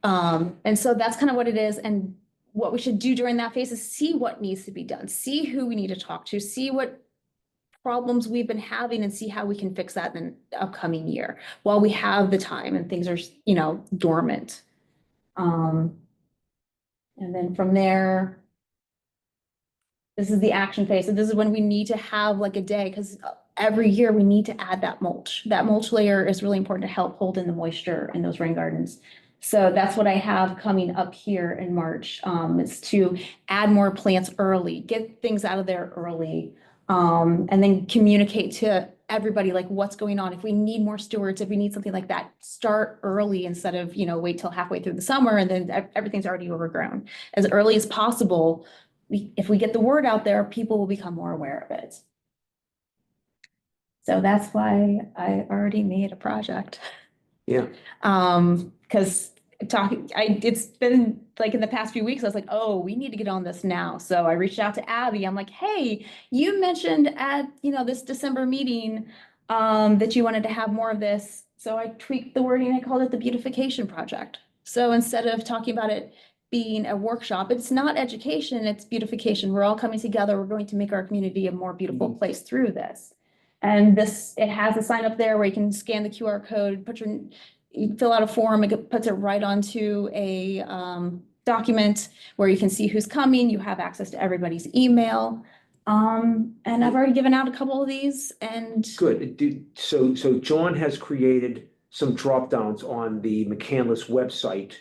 And so that's kind of what it is. And what we should do during that phase is see what needs to be done, see who we need to talk to, see what problems we've been having, and see how we can fix that in the upcoming year while we have the time and things are, dormant. And then from there, this is the action phase. So this is when we need to have like a day, because every year we need to add that mulch. That mulch layer is really important to help hold in the moisture in those rain gardens. So that's what I have coming up here in March, is to add more plants early, get things out of there early. And then communicate to everybody like what's going on. If we need more stewards, if we need something like that, start early instead of, wait till halfway through the summer and then everything's already overgrown. As early as possible, if we get the word out there, people will become more aware of it. So that's why I already made a project. Yeah. Because it's been like in the past few weeks, I was like, oh, we need to get on this now. So I reached out to Abby. I'm like, hey, you mentioned at, this December meeting, that you wanted to have more of this. So I tweaked the wording. I called it the beautification project. So instead of talking about it being a workshop, it's not education, it's beautification. We're all coming together. We're going to make our community a more beautiful place through this. And it has a sign up there where you can scan the QR code, you fill out a form, it puts it right onto a document where you can see who's coming, you have access to everybody's email. And I've already given out a couple of these and. Good. So John has created some drop downs on the McCandless website,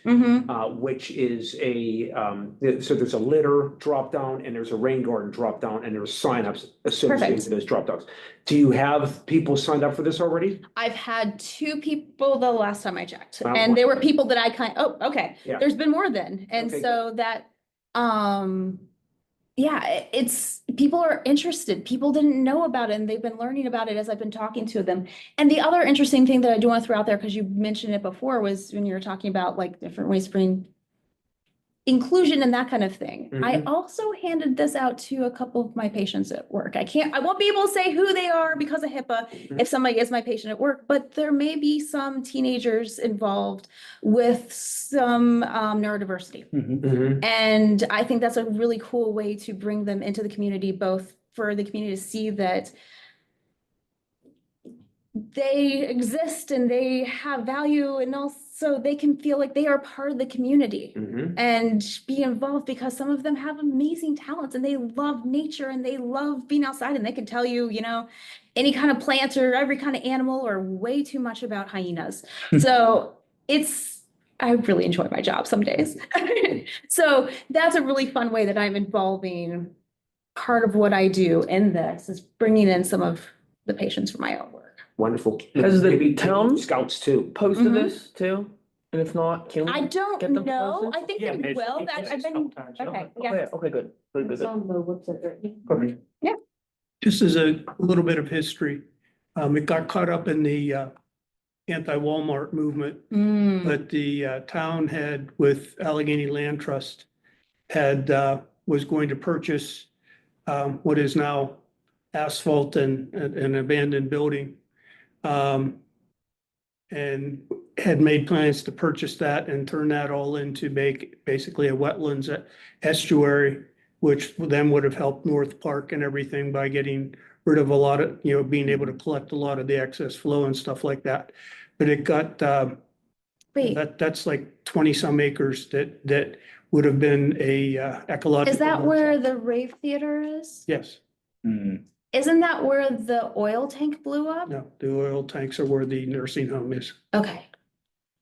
which is so there's a litter drop down and there's a rain garden drop down and there's signups associated with those drop downs. Do you have people signed up for this already? I've had 2 people the last time I checked, and they were people that okay. Yeah. There's been more then. And Okay, so that, yeah, people are interested. People didn't know about it and they've been learning about it as I've been talking to them. And the other interesting thing that I do want to throw out there, because you mentioned it before, was when you were talking about like different ways to bring inclusion and that kind of thing. I also handed this out to a couple of my patients at work. I won't be able to say who they are because of HIPAA if somebody is my patient at work, but there may be some teenagers involved with some neurodiversity. And I think that's a really cool way to bring them into the community, both for the community to see that they exist and they have value, and also they can feel like they are part of the community and be involved, because some of them have amazing talents and they love nature and they love being outside, and they can tell you, any kind of plant or every kind of animal, or way too much about hyenas. So I really enjoy my job some days. So that's a really fun way that I'm involving part of what I do in this, is bringing in some of the patients from my own work. Wonderful. Has the Maybe town scouts too. posted this too? And if not, can we? I don't get them know. posted? I think Yeah, they it's- will. it's I've a been, couple times, yeah. okay, Okay, okay, good. Good, It's good. on the website, right? Perfect. Just as a little bit of history, it got caught up in the anti-Walmart movement. Mm, But the town had, with Allegheny Land Trust, had, was going to purchase what is now asphalt and an abandoned building. And had made plans to purchase that and turn that all into basically a wetlands estuary, which then would have helped North Park and everything by getting rid of a lot of, being able to collect a lot of the excess flow and stuff like that. But it got, wait, that's like 20-some acres that would have been a ecological. is that where the Rave Theater is? Yes, Hmm. Isn't that where the oil tank blew up? no, the oil tanks are where the nursing home is. Okay.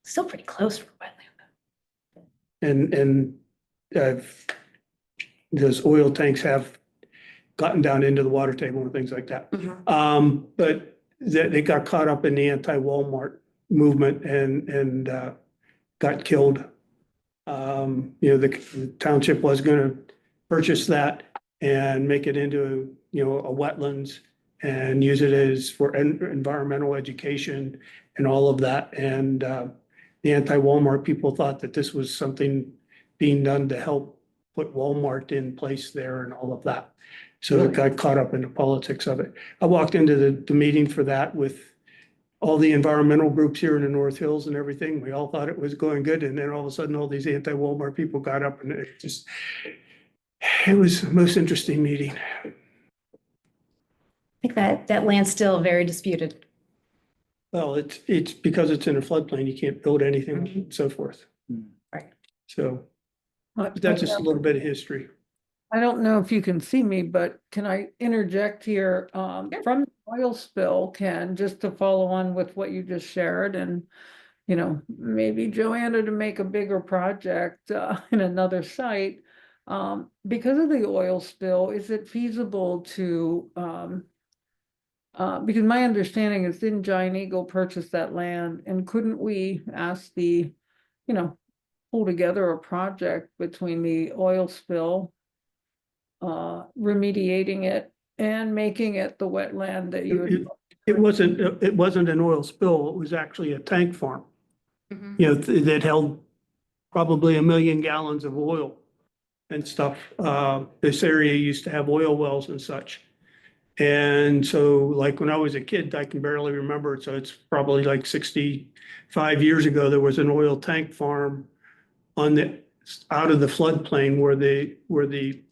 Still pretty close for wetland. And uh, those oil tanks have gotten down into the water table and things like that. But they got caught up in the anti-Walmart movement and got killed. The township was gonna purchase that and make it into, a wetlands and use it as for environmental education and all of that. And the anti-Walmart people thought that this was something being done to help put Walmart in place there and all of that. So it got caught up in the politics of it. I walked into the meeting for that with all the environmental groups here in the North Hills and everything. We all thought it was going good. And then all of a sudden, all these anti-Walmart people got up and it was the most interesting meeting. I think that land's still very disputed. Well, it's because it's in a floodplain, you can't build anything and so forth. Right. So that's just a little bit of history. I don't know if you can see me, but can I interject here? From the oil spill, Ken, just to follow on with what you just shared and, maybe Joanna to make a bigger project in another site. Because of the oil spill, is it feasible to, because my understanding is didn't Giant Eagle purchase that land and couldn't we ask pull together a project between the oil spill, remediating it and making it the wetland that you It wasn't an oil spill, it was actually a tank farm. That held probably 1 million gallons of oil and stuff. This area used to have oil wells and such. And so like when I was a kid, I can barely remember it. So it's probably like 65 years ago, there was an oil tank farm out of the floodplain where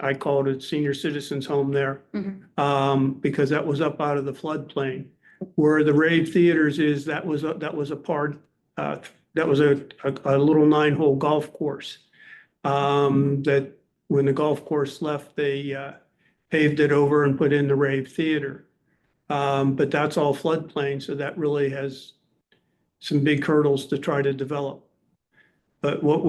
I called it senior citizens home there. Because that was up out of the floodplain. Where the Rave Theaters is, that was a part, that was a little 9-hole golf course. That when the golf course left, they paved it over and put in the Rave Theater. But that's all floodplain, so that really has some big hurdles to try to develop. But what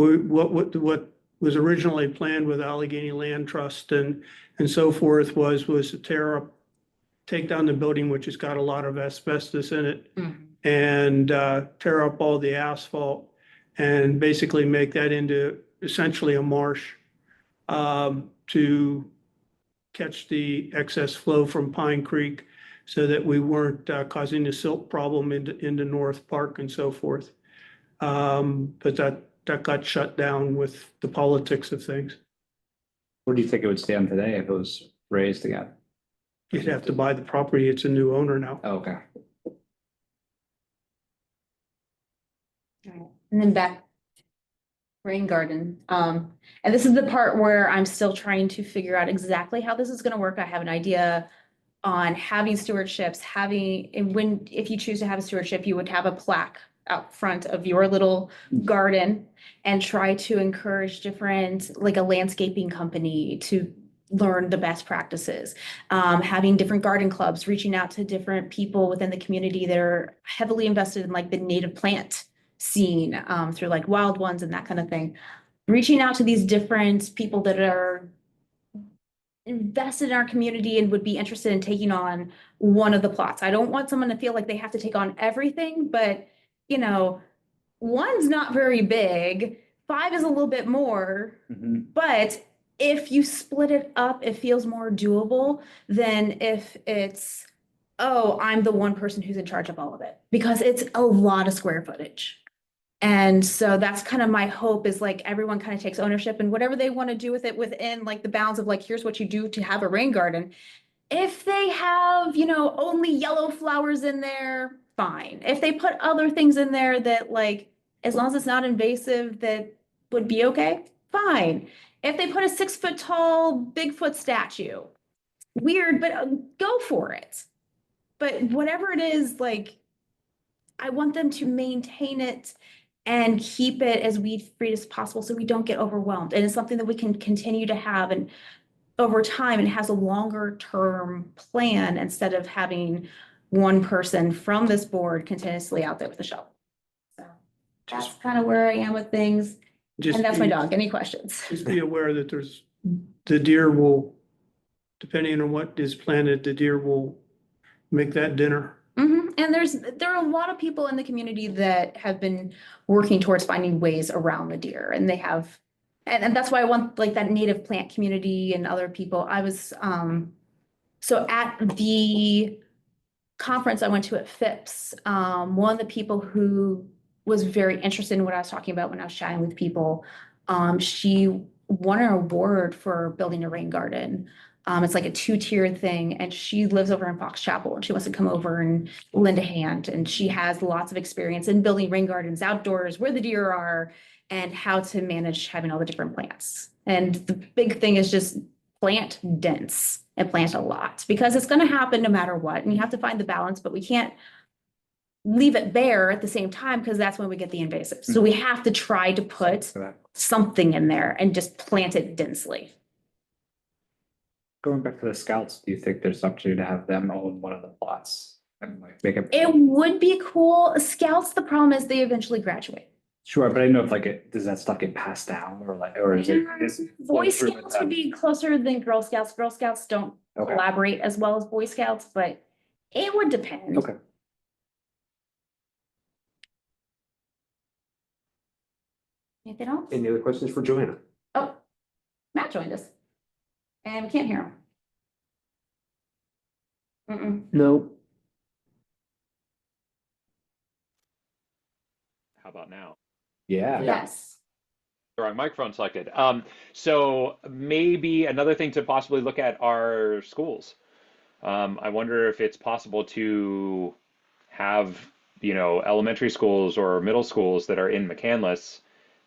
was originally planned with Allegheny Land Trust and so forth was to take down the building, which has got a lot of asbestos in it, and tear up all the asphalt and basically make that into essentially a marsh to catch the excess flow from Pine Creek so that we weren't causing the silt problem into North Park and so forth. But that got shut down with the politics of things. Where do you think it would stand today if it was raised again? You'd have to buy the property. It's a new owner now. Oh, okay. And then back, rain garden. And this is the part where I'm still trying to figure out exactly how this is gonna work. I have an idea on having stewardships, if you choose to have a stewardship, you would have a plaque out front of your little garden and try to encourage different, like a landscaping company to learn the best practices. Having different garden clubs, reaching out to different people within the community that are heavily invested in like the native plant scene, through like Wild Ones and that kind of thing. Reaching out to these different people that are invested in our community and would be interested in taking on one of the plots. I don't want someone to feel like they have to take on everything, but one's not very big, 5 is a little bit more, but if you split it up, it feels more doable than if it's oh, I'm the one person who's in charge of all of it, because it's a lot of square footage. And so that's kind of my hope, is like everyone kind of takes ownership, and whatever they want to do with it within like the bounds of like, here's what you do to have a rain garden. If they have, only yellow flowers in there, fine. If they put other things in there that like, as long as it's not invasive, that would be okay, fine. If they put a 6 foot tall Bigfoot statue, weird, but go for it. But whatever it is, like, I want them to maintain it and keep it as weed free as possible so we don't get overwhelmed. And it's something that we can continue to have and over time, and it has a longer term plan instead of having one person from this board continuously out there with a shovel. So that's kind of where I am with things. And that's my dog. Any questions? Just be aware that the deer will, depending on what is planted, the deer will make that dinner. And there are a lot of people in the community that have been working towards finding ways around the deer, and they have, and that's why I want like that native plant community and other people. I was, so at the conference I went to at Phipps, one of the people who was very interested in what I was talking about when I was chatting with people, she won an award for building a rain garden. It's like a 2-tier thing, and she lives over in Fox Chapel, and she wants to come over and lend a hand. And she has lots of experience in building rain gardens outdoors where the deer are, and how to manage having all the different plants. And the big thing is just plant dense and plant a lot, because it's going to happen no matter what. And you have to find the balance, but we can't leave it bare at the same time, because that's when we get the invasives. So we have to try to put something in there and just plant it densely. Going back to the scouts, do you think there's an opportunity to have them own one of the plots and like make it? It would be cool. Scouts, the problem is they eventually graduate. Sure, but I know if like does that stuff get passed down or is it? Boy Scouts would be closer than Girl Scouts. Girl Scouts don't Okay. collaborate as well as Boy Scouts, but it would depend. Okay. Anything else? Any other questions for Joanna? Oh, Matt joined us. And we can't hear him. No. How about now? Yeah. Yes. The wrong microphone selected. So maybe another thing to possibly look at are schools. I wonder if it's possible to have, elementary schools or middle schools that are in McCandless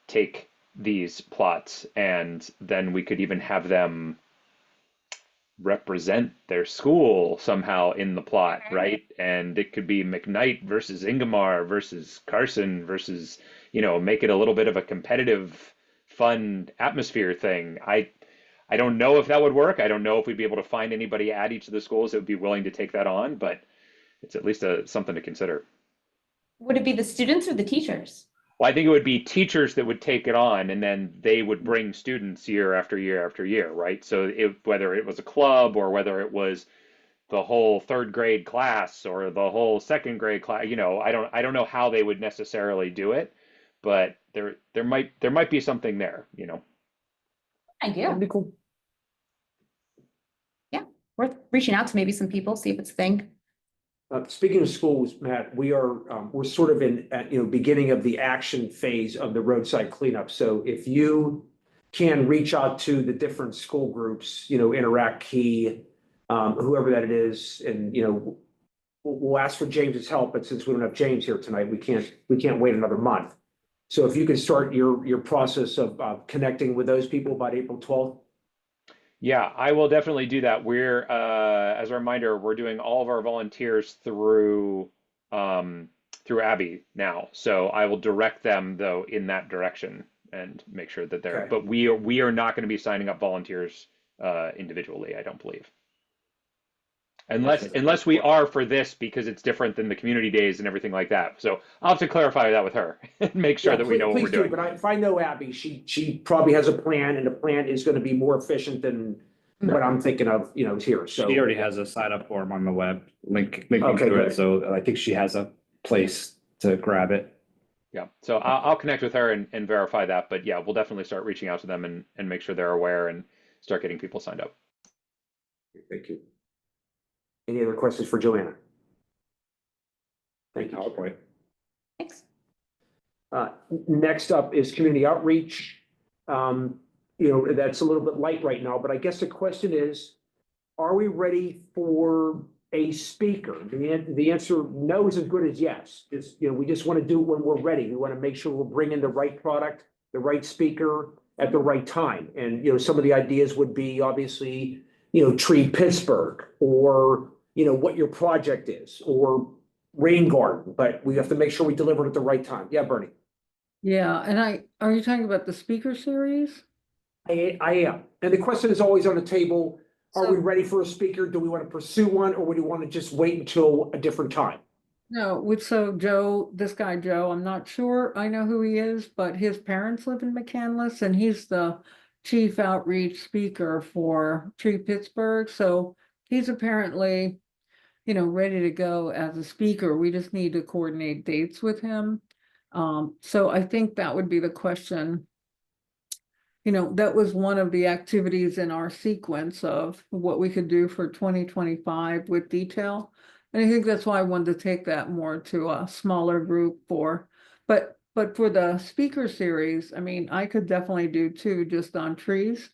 take these plots, and then we could even have them represent their school somehow in the plot, right? And it could be McKnight versus Ingomar versus Carson versus, make it a little bit of a competitive, fun atmosphere thing. I don't know if that would work. I don't know if we'd be able to find anybody at each of the schools that would be willing to take that on, but it's at least something to consider. Would it be the students or the teachers? Well, I think it would be teachers that would take it on, and then they would bring students year after year after year, right? So whether it was a club or whether it was the whole 3rd grade class or the whole 2nd grade class, I don't know how they would necessarily do it, but there might be something there, Idea. That'd be cool. Yeah, worth reaching out to maybe some people, see if it's a thing. Speaking of schools, Matt, we're sort of in, beginning of the action phase of the roadside cleanup. So if you can reach out to the different school groups, Interact Key, whoever that is, and, we'll ask for James's help, but since we don't have James here tonight, we can't wait another month. So if you can start your process of connecting with those people by April 12th. Yeah, I will definitely do that. We're, as a reminder, we're doing all of our volunteers through Abby now. So I will direct them though in that direction and make sure that they're, Okay. but we are not going to be signing up volunteers individually, I don't believe. Unless we are for this, because it's different than the community days and everything like that. So I'll have to clarify that with her and make sure that we know what we're doing. But if I know Abby, she probably has a plan, and the plan is going to be more efficient than what I'm thinking of, here. So She already has a sign up form on the web, linking Okay, to it. good. So I think she has a place to grab it. Yeah, so I'll connect with her and verify that. But yeah, we'll definitely start reaching out to them and make sure they're aware and start getting people signed up. Thank you. Any other questions for Joanna? Thank you. PowerPoint. Thanks. Next up is community outreach. That's a little bit light right now, but I guess the question is, are we ready for a speaker? The answer no is as good as yes. We just want to do it when we're ready. We want to make sure we're bringing the right product, the right speaker at the right time. And, some of the ideas would be obviously, Tree Pittsburgh, or, what your project is, or Rain Garden, but we have to make sure we deliver it at the right time. Yeah, Bernie. Yeah, and are you talking about the speaker series? I am. And the question is always on the table, are we So- ready for a speaker? Do we want to pursue one, or would we want to just wait until a different time? No, so Joe, this guy Joe, I'm not sure I know who he is, but his parents live in McCandless, and he's the chief outreach speaker for Tree Pittsburgh. So he's apparently, ready to go as a speaker. We just need to coordinate dates with him. So I think that would be the question. That was one of the activities in our sequence of what we could do for 2025 with detail. And I think that's why I wanted to take that more to a smaller group but for the speaker series, I could definitely do 2 just on trees.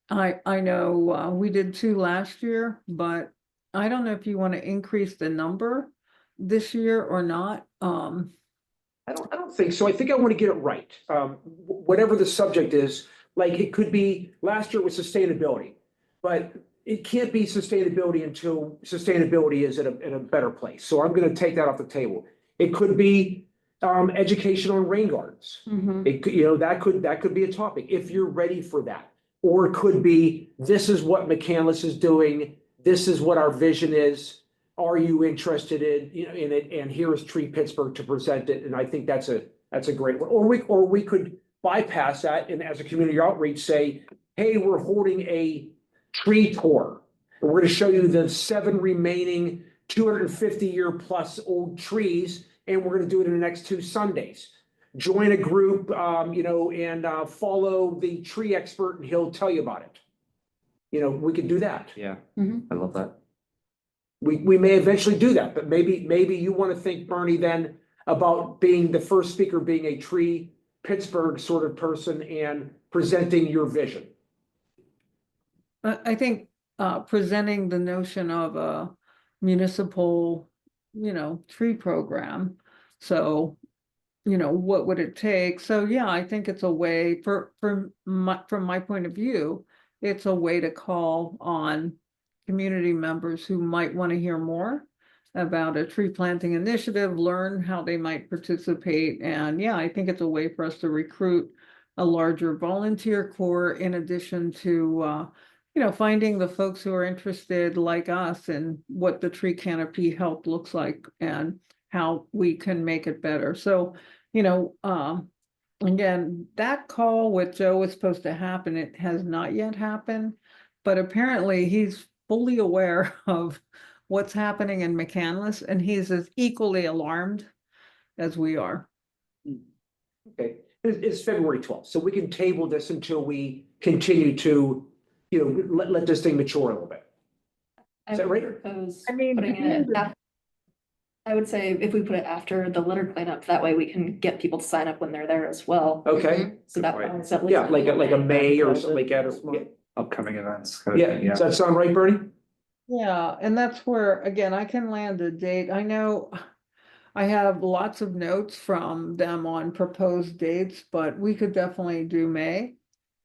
I know we did 2 last year, but I don't know if you want to increase the number this year or not. I don't think so. I think I want to get it right. Whatever the subject is, like it could be, last year was sustainability, but it can't be sustainability until sustainability is in a better place. So I'm going to take that off the table. It could be education on rain gardens. It could, that could be a topic if you're ready for that. Or it could be, this is what McCandless is doing. This is what our vision is. Are you interested in it? And here is Tree Pittsburgh to present it. And I think that's a great one. Or we could bypass that and as a community outreach say, hey, we're holding a tree tour. And we're going to show you the 7 remaining 250-year plus old trees, and we're going to do it in the next 2 Sundays. Join a group, and follow the tree expert, and he'll tell you about it. We could do that. Yeah, Mhm. I love that. We may eventually do that, but maybe you want to think, Bernie, then about being the first speaker, being a Tree Pittsburgh sort of person and presenting your vision. I think presenting the notion of a municipal, tree program. So, what would it take? So yeah, I think it's a way from my point of view, it's a way to call on community members who might want to hear more about a tree planting initiative, learn how they might participate. And yeah, I think it's a way for us to recruit a larger volunteer corps in addition to finding the folks who are interested like us in what the tree canopy help looks like and how we can make it better. So, again, that call with Joe was supposed to happen. It has not yet happened, but apparently he's fully aware of what's happening in McCandless, and he's as equally alarmed as we are. Okay, it's February 12th, so we can table this until we continue to, let this thing mature a little bit. I Is that would right? propose I mean, putting it I would say if we put it after the litter cleanup, that way we can get people to sign up when they're there as well. Okay, So that Good point. buys at least yeah, like a May or something like that, or, Upcoming events. kind of yeah, thing, does that sound right, Bernie? Yeah, and that's where, again, I can land a date. I know I have lots of notes from them on proposed dates, but we could definitely do May.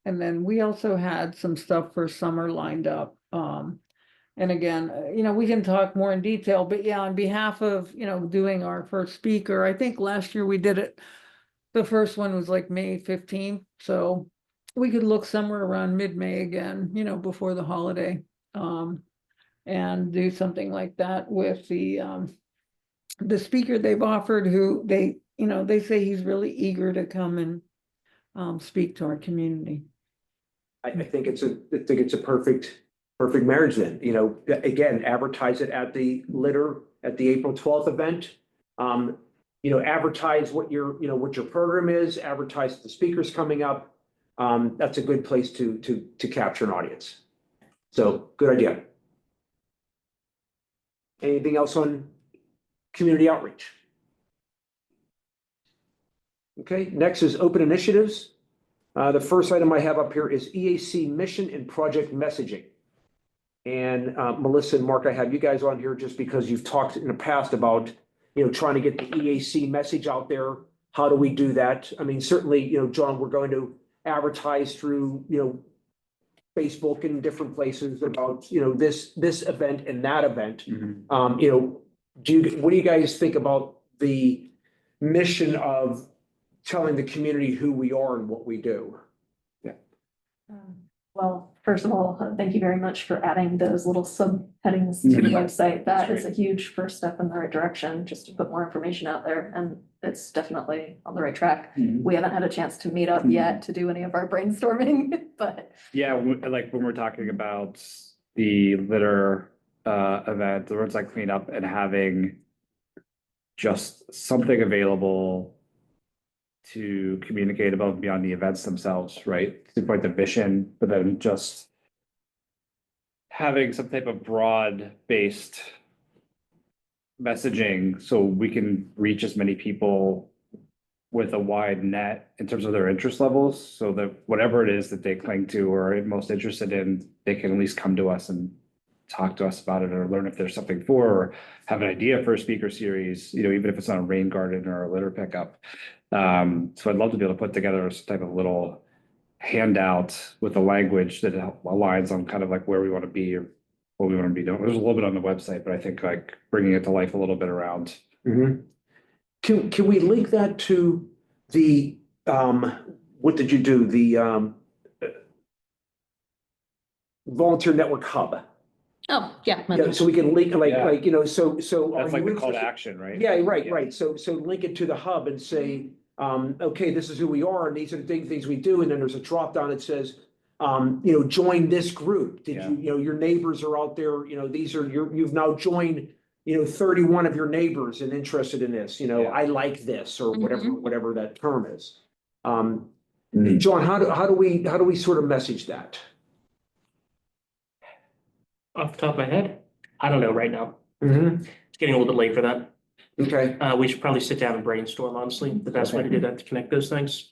And then we also had some stuff for summer lined up. And again, we can talk more in detail, but yeah, on behalf of, doing our first speaker, I think last year we did it. The first one was like May 15th, so we could look somewhere around mid-May again, before the holiday. And do something like that with the speaker they've offered, who they say he's really eager to come and speak to our community. I think it's a perfect marriage then, again, advertise it at the April 12th event. Advertise what your program is, advertise the speakers coming up. That's a good place to capture an audience. So good idea. Anything else on community outreach? Okay, next is open initiatives. The first item I have up here is EAC mission and project messaging. And Melissa and Mark, I have you guys on here just because you've talked in the past about, trying to get the EAC message out there. How do we do that? I mean, certainly, John, we're going to advertise through, Facebook and different places about, this event and that event. What do you guys think about the mission of telling the community who we are and what we do? Well, first of all, thank you very much for adding those little subheadings to the website. That is a huge first step in the right direction, just to put more information out there, and it's definitely on the right track. We haven't had a chance to meet up yet to do any of our brainstorming, but Yeah, like when we're talking about the litter event, the roadside cleanup, and having just something available to communicate above and beyond the events themselves, right? To point the mission, but then just having some type of broad-based messaging so we can reach as many people with a wide net in terms of their interest levels, so that whatever it is that they cling to or are most interested in, they can at least come to us and talk to us about it, or learn if there's something for, or have an idea for a speaker series, even if it's not a rain garden or a litter pickup. So I'd love to be able to put together some type of little handout with the language that aligns on kind of like where we want to be or what we want to be doing. There's a little bit on the website, but I think like bringing it to life a little bit around. Can we link that to the, what did you do? The Volunteer Network Hub? Oh, yeah. Yeah, so we can link Yeah. so. That's are like you the call to interested- action, right? Yeah, right. So link it to the hub and say, okay, this is who we are and these are the things we do. And then there's a drop down that says, join this group. Did Yeah. your neighbors are out there, these are you've now joined, 31 of your neighbors and interested in this, I like this or whatever that term is. John, how do we sort of message that? Off the top of my head, I don't know right now. Mm-hmm. It's getting a little bit late for that. Okay. We should probably sit down and brainstorm, honestly, the best way to do that, to connect those things.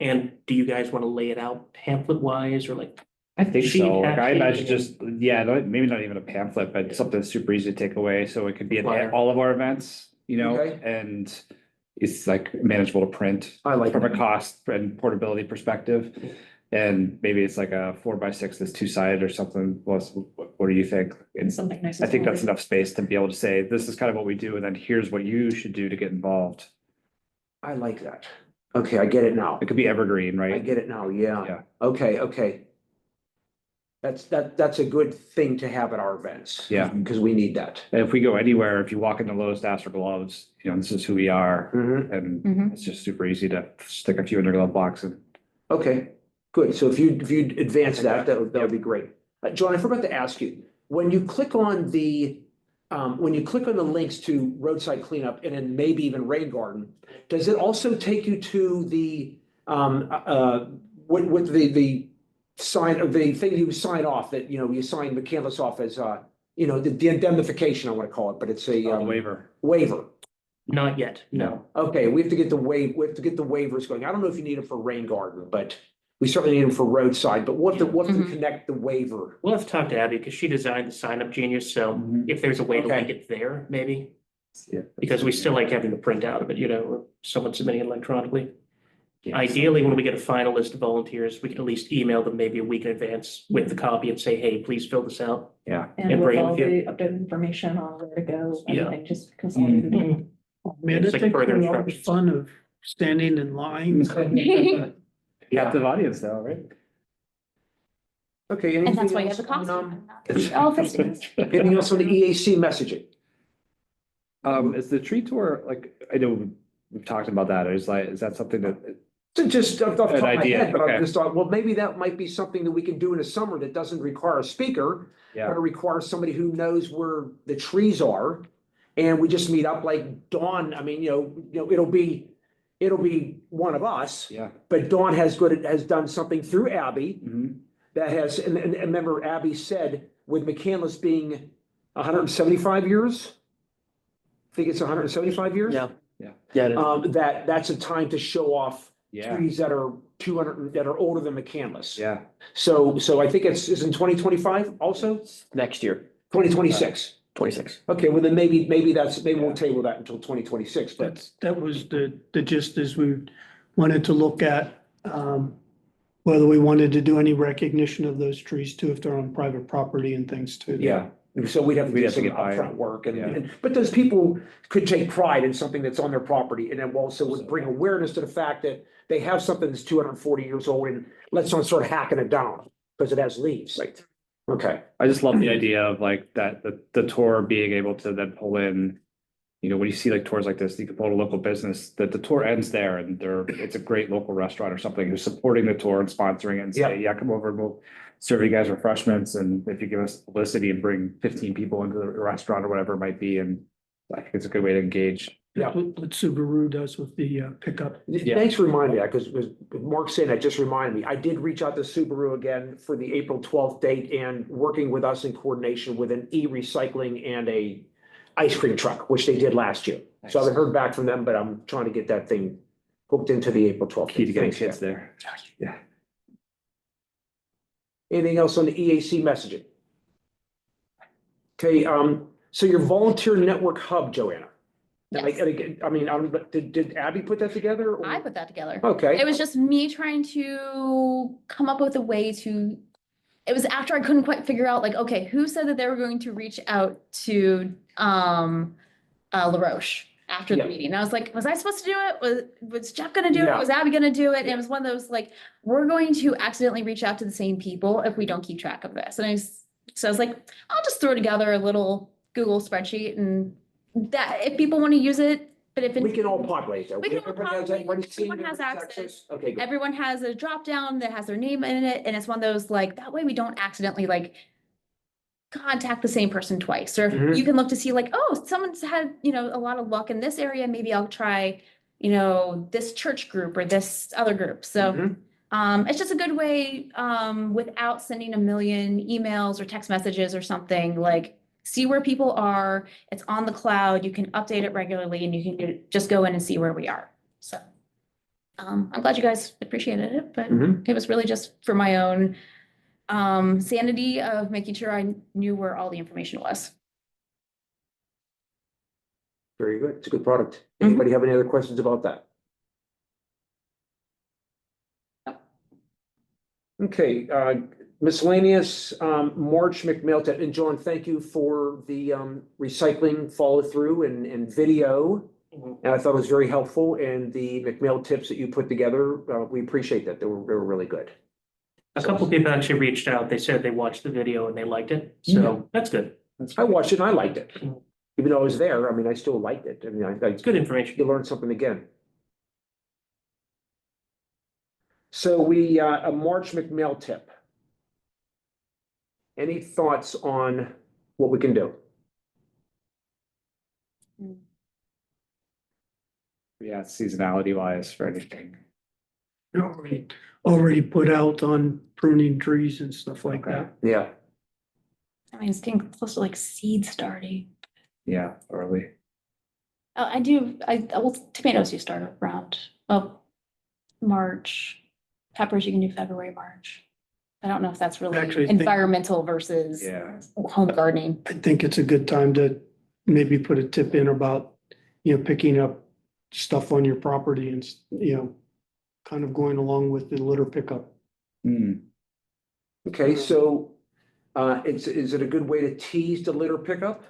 And do you guys want to lay it out pamphlet wise or like? I think Sheet, so. Like half I sheet, imagine and- just, maybe not even a pamphlet, but something that's super easy to take away. So it could be at Flyer. all of our events, Okay. and it's like manageable to print I like from a that. cost and portability perspective. And maybe it's like a 4x6 that's two-sided or something. What do you think? it's something nice. I think as well. that's enough space to be able to say, this is kind of what we do, and then here's what you should do to get involved. I like that. Okay, I get it now. It could be evergreen, I right? get it now, yeah. Yeah. Okay. That's a good thing to have at our events. Yeah. Because we need that. And if we go anywhere, if you walk into Lowe's to ask for gloves, this is who we are. Mhm. And Mhm. it's just super easy to stick a few in your glove box and. Okay, good. So if you advance that, Okay. that would be great. John, I forgot to ask you, when you click on the links to roadside cleanup and then maybe even rain garden, does it also take you to the, with the sign of the thing you sign off that, you sign McCandless off as, the indemnification, I want to call it, but it's a The waiver. waiver. Not yet, no. Okay, we have to get the waivers going. I don't know if you need them for rain garden, but we certainly need them for roadside, but we'll have to Mhm. connect the waiver. We'll have to talk to Abby because she designed the sign up genius, so if there's a way to Okay. link it there, maybe. Yeah. Because we still like having the printout of it, or someone submitting it electronically. Yeah. Ideally, when we get a final list of volunteers, we can at least email them maybe a week in advance with the copy and say, hey, please fill this out. Yeah. And and with bring it all with you. the updated information on where to go, Yeah. everything just consolidated. Man, It's I like think further all the instructions. fun of standing in line. Captive audience though, right? Okay. And that's why you have the costume. All festivities. Anything else on the EAC messaging? Is the tree tour, like, I know we've talked about that. Is that something that, So just off the top of my idea, head, but I okay. just thought, well, maybe that might be something that we can do in the summer that doesn't require a speaker. But yeah, it requires somebody who knows where the trees are. And we just meet up like Dawn, I mean, it'll be one of us. yeah. But Dawn has done something through Abby Mhm. that has, and remember Abby said with McCandless being 175 years. I think it's 175 years. Yeah. Yeah, it is. that's a time to show off Yeah, trees that are 200, that are older than McCandless. yeah. So I think is in 2025 also, Next year, 2026. 26. Okay, well then maybe we'll table that until 2026, but That was the gist is we wanted to look at, whether we wanted to do any recognition of those trees too, if they're on private property and things too. yeah. So we'd have to We'd do have to some get by. upfront work Yeah. but those people could take pride in something that's on their property and then also would bring awareness to the fact that they have something that's 240 years old and let's not start hacking it down because it has leaves. Right. Okay, I just love the idea of like that, the tour being able to then pull in, when you see like tours like this, you can pull a local business, that the tour ends there and it's a great local restaurant or something who's supporting the tour and sponsoring it and say, yeah, come over and we'll serve you guys refreshments. And if you give us publicity and bring 15 people into the restaurant or whatever it might be, and I think it's a good way to engage. Yeah. What Subaru does with the pickup. Yeah. thanks for reminding me that because Mark saying that just reminded me. I did reach out to Subaru again for the April 12th date and working with us in coordination with an e-recycling and a ice cream truck, which they did last year. So I haven't heard back from them, but I'm trying to get that thing hooked into the April 12th. Key to getting Thanks, kids yeah. there. Yeah. Anything else on the EAC messaging? Okay, so your volunteer network hub, Joanna. And Yes. I mean, did Abby put that together? or- I put that together. Okay. It was just me trying to come up with a way to, it was after I couldn't quite figure out, like, okay, who said that they were going to reach out to LaRoche after the Yeah. meeting? And I was like, was I supposed to do it? Was Jeff gonna do it? Yeah. Was Abby gonna do it? And it was one of those, like, we're going to accidentally reach out to the same people if we don't keep track of this. And so I was like, I'll just throw together a little Google spreadsheet and that, if people want to use it, but if. We can all populate that. We can all Everybody has that- populate, everybody see everyone has everybody's access. Okay, good. Everyone has a drop down that has their name in it, and it's one of those, like, that way we don't accidentally like contact the same person twice, or Mhm. you can look to see like, oh, someone's had, a lot of luck in this area, maybe I'll try, this church group or this other group, so. Mhm. It's just a good way, without sending a million emails or text messages or something, like, see where people are, it's on the cloud, you can update it regularly, and you can just go in and see where we are, so. I'm glad you guys appreciated it, but Mhm. it was really just for my own sanity of making sure I knew where all the information was. Very good. It's a good product. Mhm. Anybody have any other questions about that? Okay, miscellaneous, March McMill, and John, thank you for the recycling follow through and video. Mhm. And I thought it was very helpful and the McMill tips that you put together, we appreciate that. They were really good. A couple people actually reached out. They said they watched the video and they liked it. So that's good. I watched it and I liked it. Mhm. Even though I was there, I mean, I still liked it. I mean, It's good information. you learn something again. So a March McMill tip. Any thoughts on what we can do? Yeah, seasonality wise for anything. Already put out on pruning trees and stuff like Okay. that. Yeah, I mean, it's getting close to like seed starting. Yeah, early. Well, tomatoes you start around, March. Peppers you can do February, March. I don't know if that's Actually, I really think- environmental versus Yeah. home gardening. I think it's a good time to maybe put a tip in about, picking up stuff on your property and, kind of going along with the litter pickup. Hmm. okay, so is it a good way to tease the litter pickup?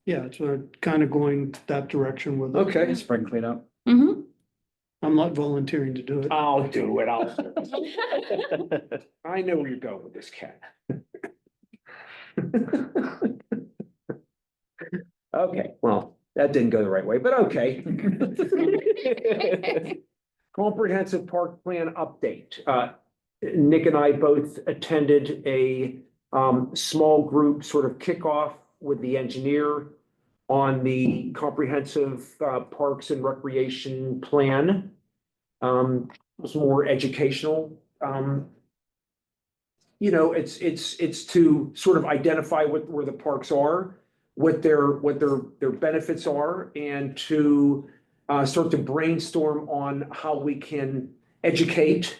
Yeah, it's kind of going that direction with it. Okay. Spring cleanup. Mm-hmm. I'm not volunteering to do it. I'll do it, I know where you're going with this, Ken. Okay, well, that didn't go the right way, but okay. Comprehensive park plan update. Nick and I both attended a small group sort of kickoff with the engineer on the comprehensive parks and recreation plan. It was more educational. It's to sort of identify where the parks are, what their benefits are, and to start to brainstorm on how we can educate,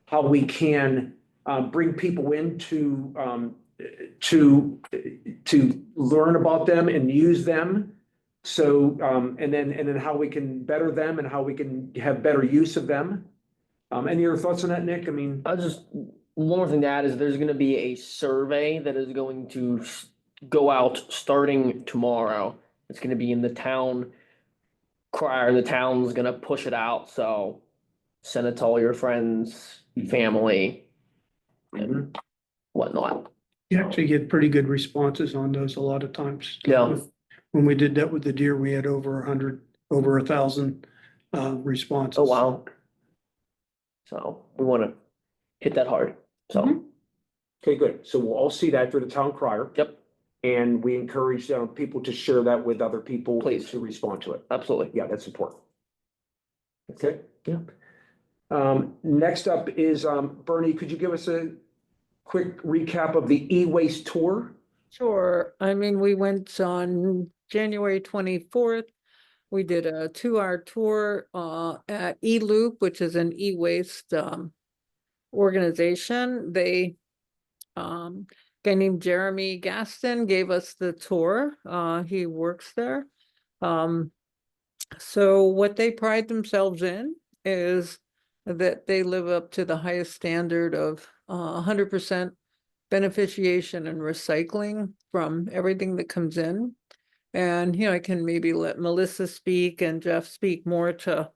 how we can bring people in to learn about them and use them. So, and then how we can better them and how we can have better use of them. Any other thoughts on that, Nick? I mean, I'll just, one more thing to add is there's gonna be a survey that is going to go out starting tomorrow. It's gonna be in the town crier, the town's gonna push it out, so send it to all your friends, family, and whatnot. You actually get pretty good responses on those a lot of times. Yeah. When we did that with the deer, we had over 1,000 responses. Oh, wow. So we wanna hit that hard, so, okay, good. So we'll all see that through the town crier. yep, And we encourage people to share that with other people. Please. To respond to it. absolutely. Yeah, that's important. Okay, yeah. Next up is, Bernie, could you give us a quick recap of the e-waste tour? Sure. I mean, we went on January 24th. We did a 2-hour tour at E-Loop, which is an e-waste organization. They guy named Jeremy Gaston gave us the tour. He works there. So what they pride themselves in is that they live up to the highest standard of 100% beneficiation and recycling from everything that comes in. And, you know, I can maybe let Melissa speak and Jeff speak more to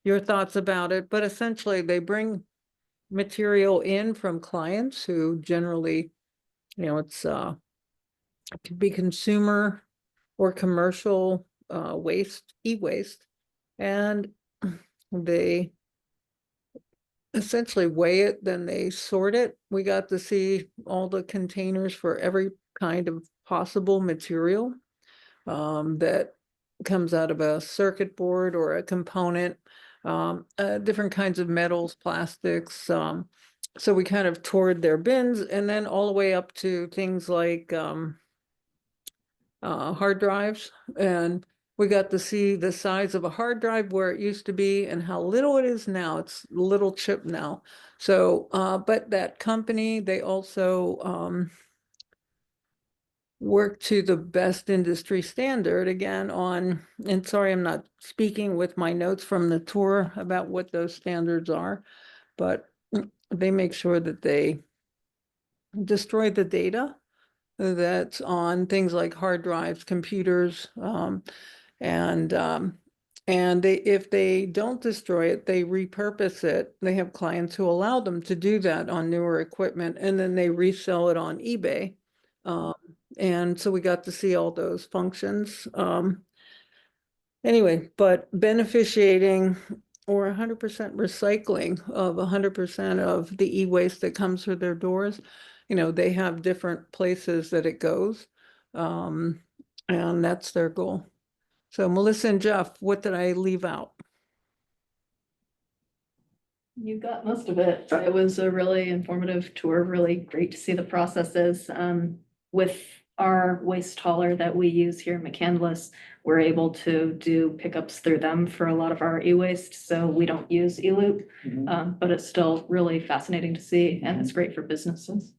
your thoughts about it, but essentially they bring material in from clients who generally, you know, it could be consumer or commercial waste, e-waste, and they essentially weigh it, then they sort it. We got to see all the containers for every kind of possible material that comes out of a circuit board or a component, different kinds of metals, plastics. So we kind of toured their bins, and then all the way up to things like hard drives. And we got to see the size of a hard drive where it used to be and how little it is now. It's a little chip now. So, but that company, they also work to the best industry standard again on, and sorry, I'm not speaking with my notes from the tour about what those standards are, but they make sure that they destroy the data that's on things like hard drives, computers, and if they don't destroy it, they repurpose it. They have clients who allow them to do that on newer equipment, and then they resell it on eBay. And so we got to see all those functions. Anyway, but beneficiating or 100% recycling of 100% of the e-waste that comes through their doors, you know, they have different places that it goes. And that's their goal. So Melissa and Jeff, what did I leave out? You got most of it. It was a really informative tour, really great to see the processes. With our waste hauler that we use here in McCandless, we're able to do pickups through them for a lot of our e-waste, so we don't use E-Loop. But it's still really fascinating to see, and it's great for businesses.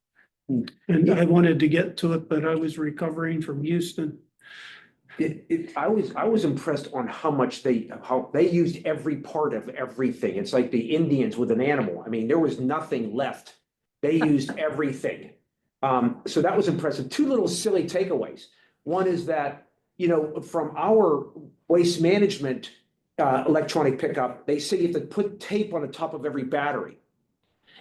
And I wanted to get to it, but I was recovering from Houston. I was impressed on how they used every part of everything. It's like the Indians with an animal. I mean, there was nothing left. They used everything. So that was impressive. Two little silly takeaways. One is that, you know, from our waste management electronic pickup, they say you have to put tape on the top of every battery.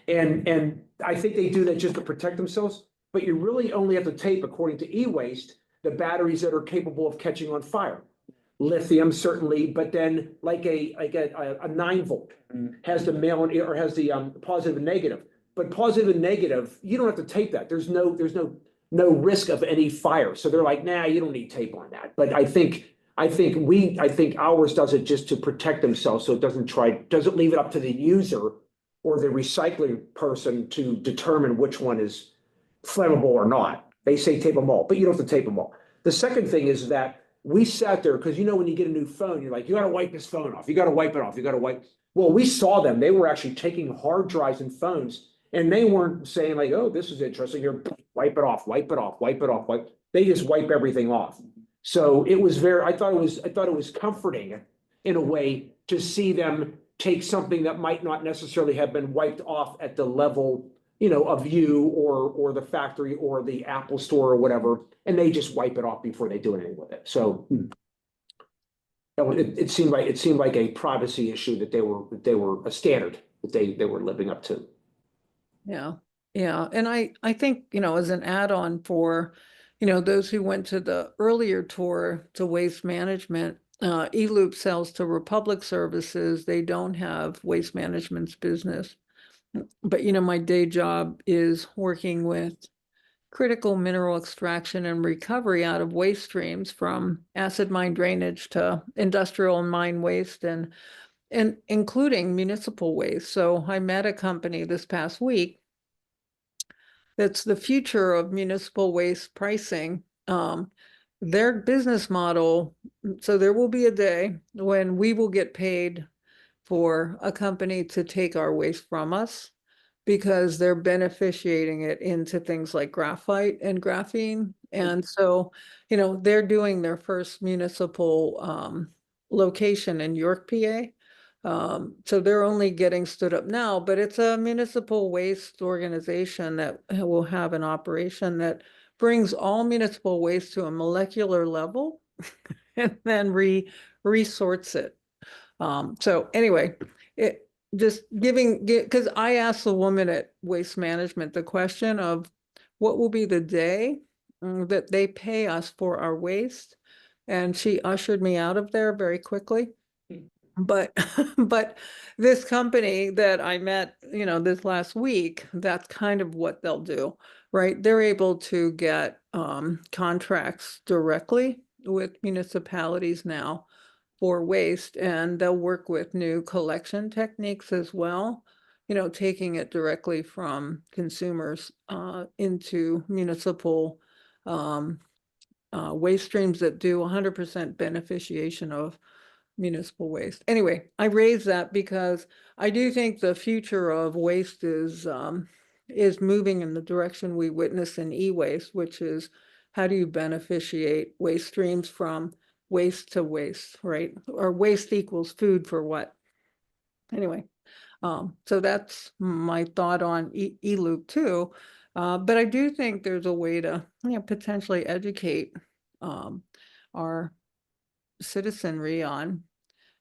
And I think they do that just to protect themselves, but you really only have to tape, according to e-waste, the batteries that are capable of catching on fire. Lithium certainly, but then like a 9-volt has the male or has the positive and negative. But positive and negative, you don't have to tape that. There's no risk of any fire. So they're like, nah, you don't need tape on that. But I think ours does it just to protect themselves, so it doesn't leave it up to the user or the recycling person to determine which one is flammable or not. They say tape them all, but you don't have to tape them all. The second thing is that we sat there, because when you get a new phone, you're like, you gotta wipe this phone off, you gotta wipe it off, you gotta wipe. Well, we saw them, they were actually taking hard drives and phones, and they weren't saying like, oh, this is interesting, here, wipe it off, wipe it off, wipe it off, wipe. They just wipe everything off. So it was I thought it was comforting in a way to see them take something that might not necessarily have been wiped off at the level, of you or the factory or the Apple store or whatever, and they just wipe it off before they do anything with it. So it seemed like a privacy issue that they were a standard that they were living up to. Yeah, yeah. And I think, as an add-on for, those who went to the earlier tour to Waste Management, eLoop sells to Republic Services. They don't have Waste Management's business. But, my day job is working with critical mineral extraction and recovery out of waste streams, from acid mine drainage to industrial and mine waste, and including municipal waste. So I met a company this past week that's the future of municipal waste pricing. Their business model, so there will be a day when we will get paid for a company to take our waste from us, because they're beneficiating it into things like graphite and graphene. And so, they're doing their first municipal location in York, PA. So they're only getting stood up now, but it's a municipal waste organization that will have an operation that brings all municipal waste to a molecular level and then resorts it. So anyway, it just because I asked the woman at Waste Management the question of what will be the day that they pay us for our waste, and she ushered me out of there very quickly. But this company that I met, this last week, that's kind of what they'll do, right? They're able to get contracts directly with municipalities now for waste, and they'll work with new collection techniques as well, taking it directly from consumers into municipal waste streams that do 100% beneficiation of municipal waste. Anyway, I raise that because I do think the future of waste is moving in the direction we witness in e-waste, which is how do you beneficiate waste streams from waste to waste, right? Or waste equals food for what? Anyway, so that's my thought on eLoop too. But I do think there's a way to potentially educate our citizenry on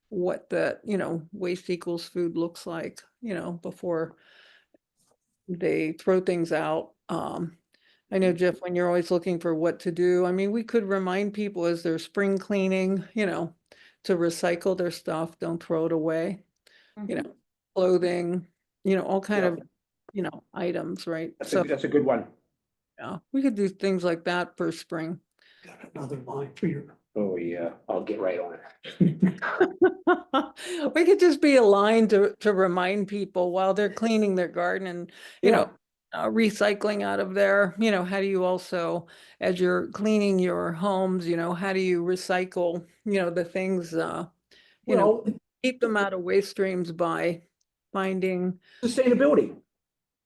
what the waste equals food looks like, before they throw things out. I know, Jeff, when you're always looking for what to do, I mean, we could remind people as they're spring cleaning, to recycle their stuff, don't throw it away, clothing, all kind of items, right? That's a good one. Yeah, we could do things like that for spring. Got another line for you. Oh, yeah, I'll get right on it. We could just be a line to remind people while they're cleaning their garden and, recycling out of there. How do you also, as you're cleaning your homes, how do you recycle, the things, keep them out of waste streams by finding Sustainability.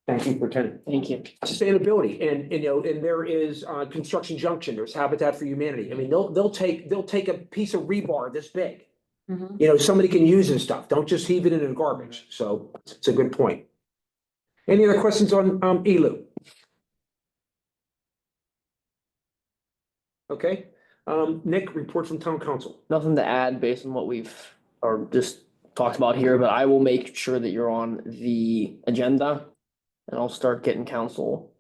Thank you for attending. Thank you. Sustainability, and there is Construction Junction, there's Habitat for Humanity. I mean, they'll take a piece of rebar this big. Somebody can use and stuff. Don't just heave it into the garbage. So it's a good point. Any other questions on eLoop? Okay, Nick, report from Town Council. Nothing to add based on what we've or just talked about here, but I will make sure that you're on the agenda. And I'll start getting council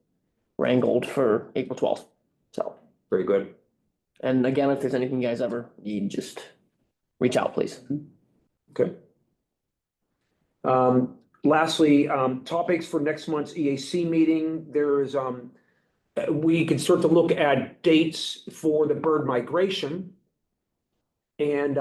wrangled for April 12th. So, Very good. and again, if there's anything you guys ever need, just reach out, please. Okay. Lastly, topics for next month's EAC meeting. There is, we can start to look at dates for the bird migration. And,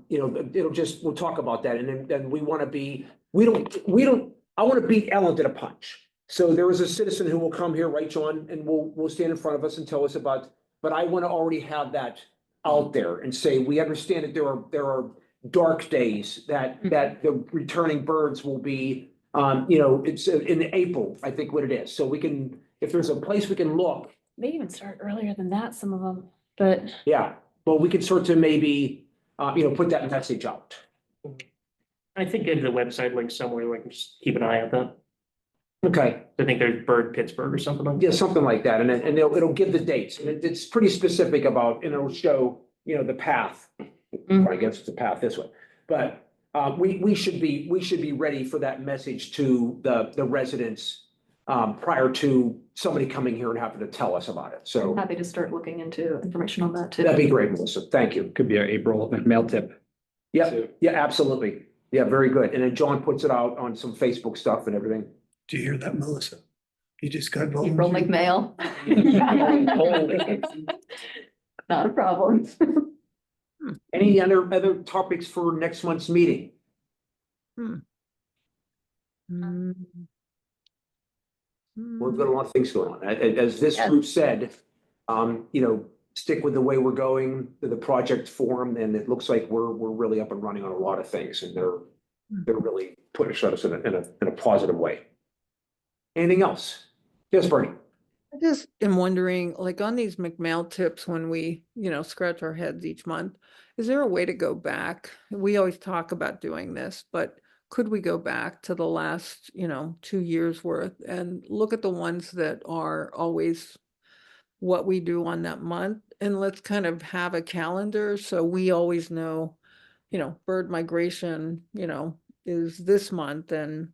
we'll talk about that. And then we want to be, I want to beat Ellen to the punch. So there is a citizen who will come here, right, John, and will stand in front of us and tell us about, but I want to already have that out there and say, we understand that there are dark days that the returning birds will be, it's in April, I think what it is. So we can, if there's a place we can look, They even start earlier than that, some of them, but yeah, well, we could sort of maybe, put that message out. I think in the website link somewhere, we can just keep an eye on that. Okay, I think there's Bird Pittsburgh or something like that. yeah, something like that. And it'll give the dates. And it's pretty specific about, and it'll show, the path. I guess it's the path this way. But we should be ready for that message to the residents prior to somebody coming here and having to tell us about it. I'm So happy to start looking into information on that too. that'd be great, Melissa. Thank you. Could be our April mail tip. Yeah, yeah, absolutely. Yeah, very good. And then John puts it out on some Facebook stuff and everything. Do you hear that, Melissa? You just got. April volunteered. McMail. Not a problem. Any other topics for next month's meeting? Mm. We've got a lot of things going on. As this Yes. group said, stick with the way we're going to the project form, and it looks like we're really up and running on a lot of things, and they're really putting us in a positive way. Anything else? Yes, Bernie? I just am wondering, like on these McMail tips, when we, scratch our heads each month, is there a way to go back? We always talk about doing this, but could we go back to the last, 2 years worth and look at the ones that are always what we do on that month? And let's kind of have a calendar so we always know, bird migration, is this month and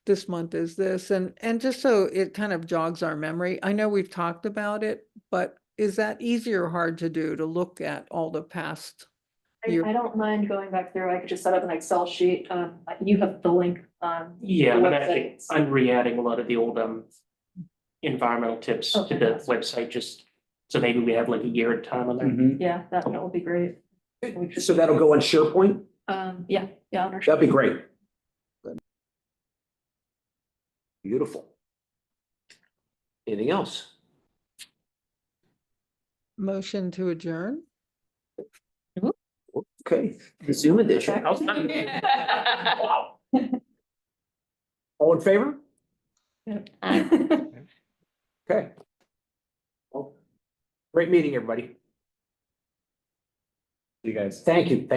this month is this, and just so it kind of jogs our memory. I know we've talked about it, but is that easy or hard to do, to look at all the past? I don't mind going back through. I could just set up an Excel sheet. You have the link on. Yeah, the but website. I'm re-adding a lot of the old environmental tips to Okay. the website, just so maybe we have like a year at a time on there. Yeah, that would be great. So that'll go on SharePoint? Yeah, on our. That'd be great. Beautiful. Anything else? Motion to adjourn? Okay. The Zoom edition. Wow. All in favor? Okay. Well, great meeting, everybody. You guys. Thank you.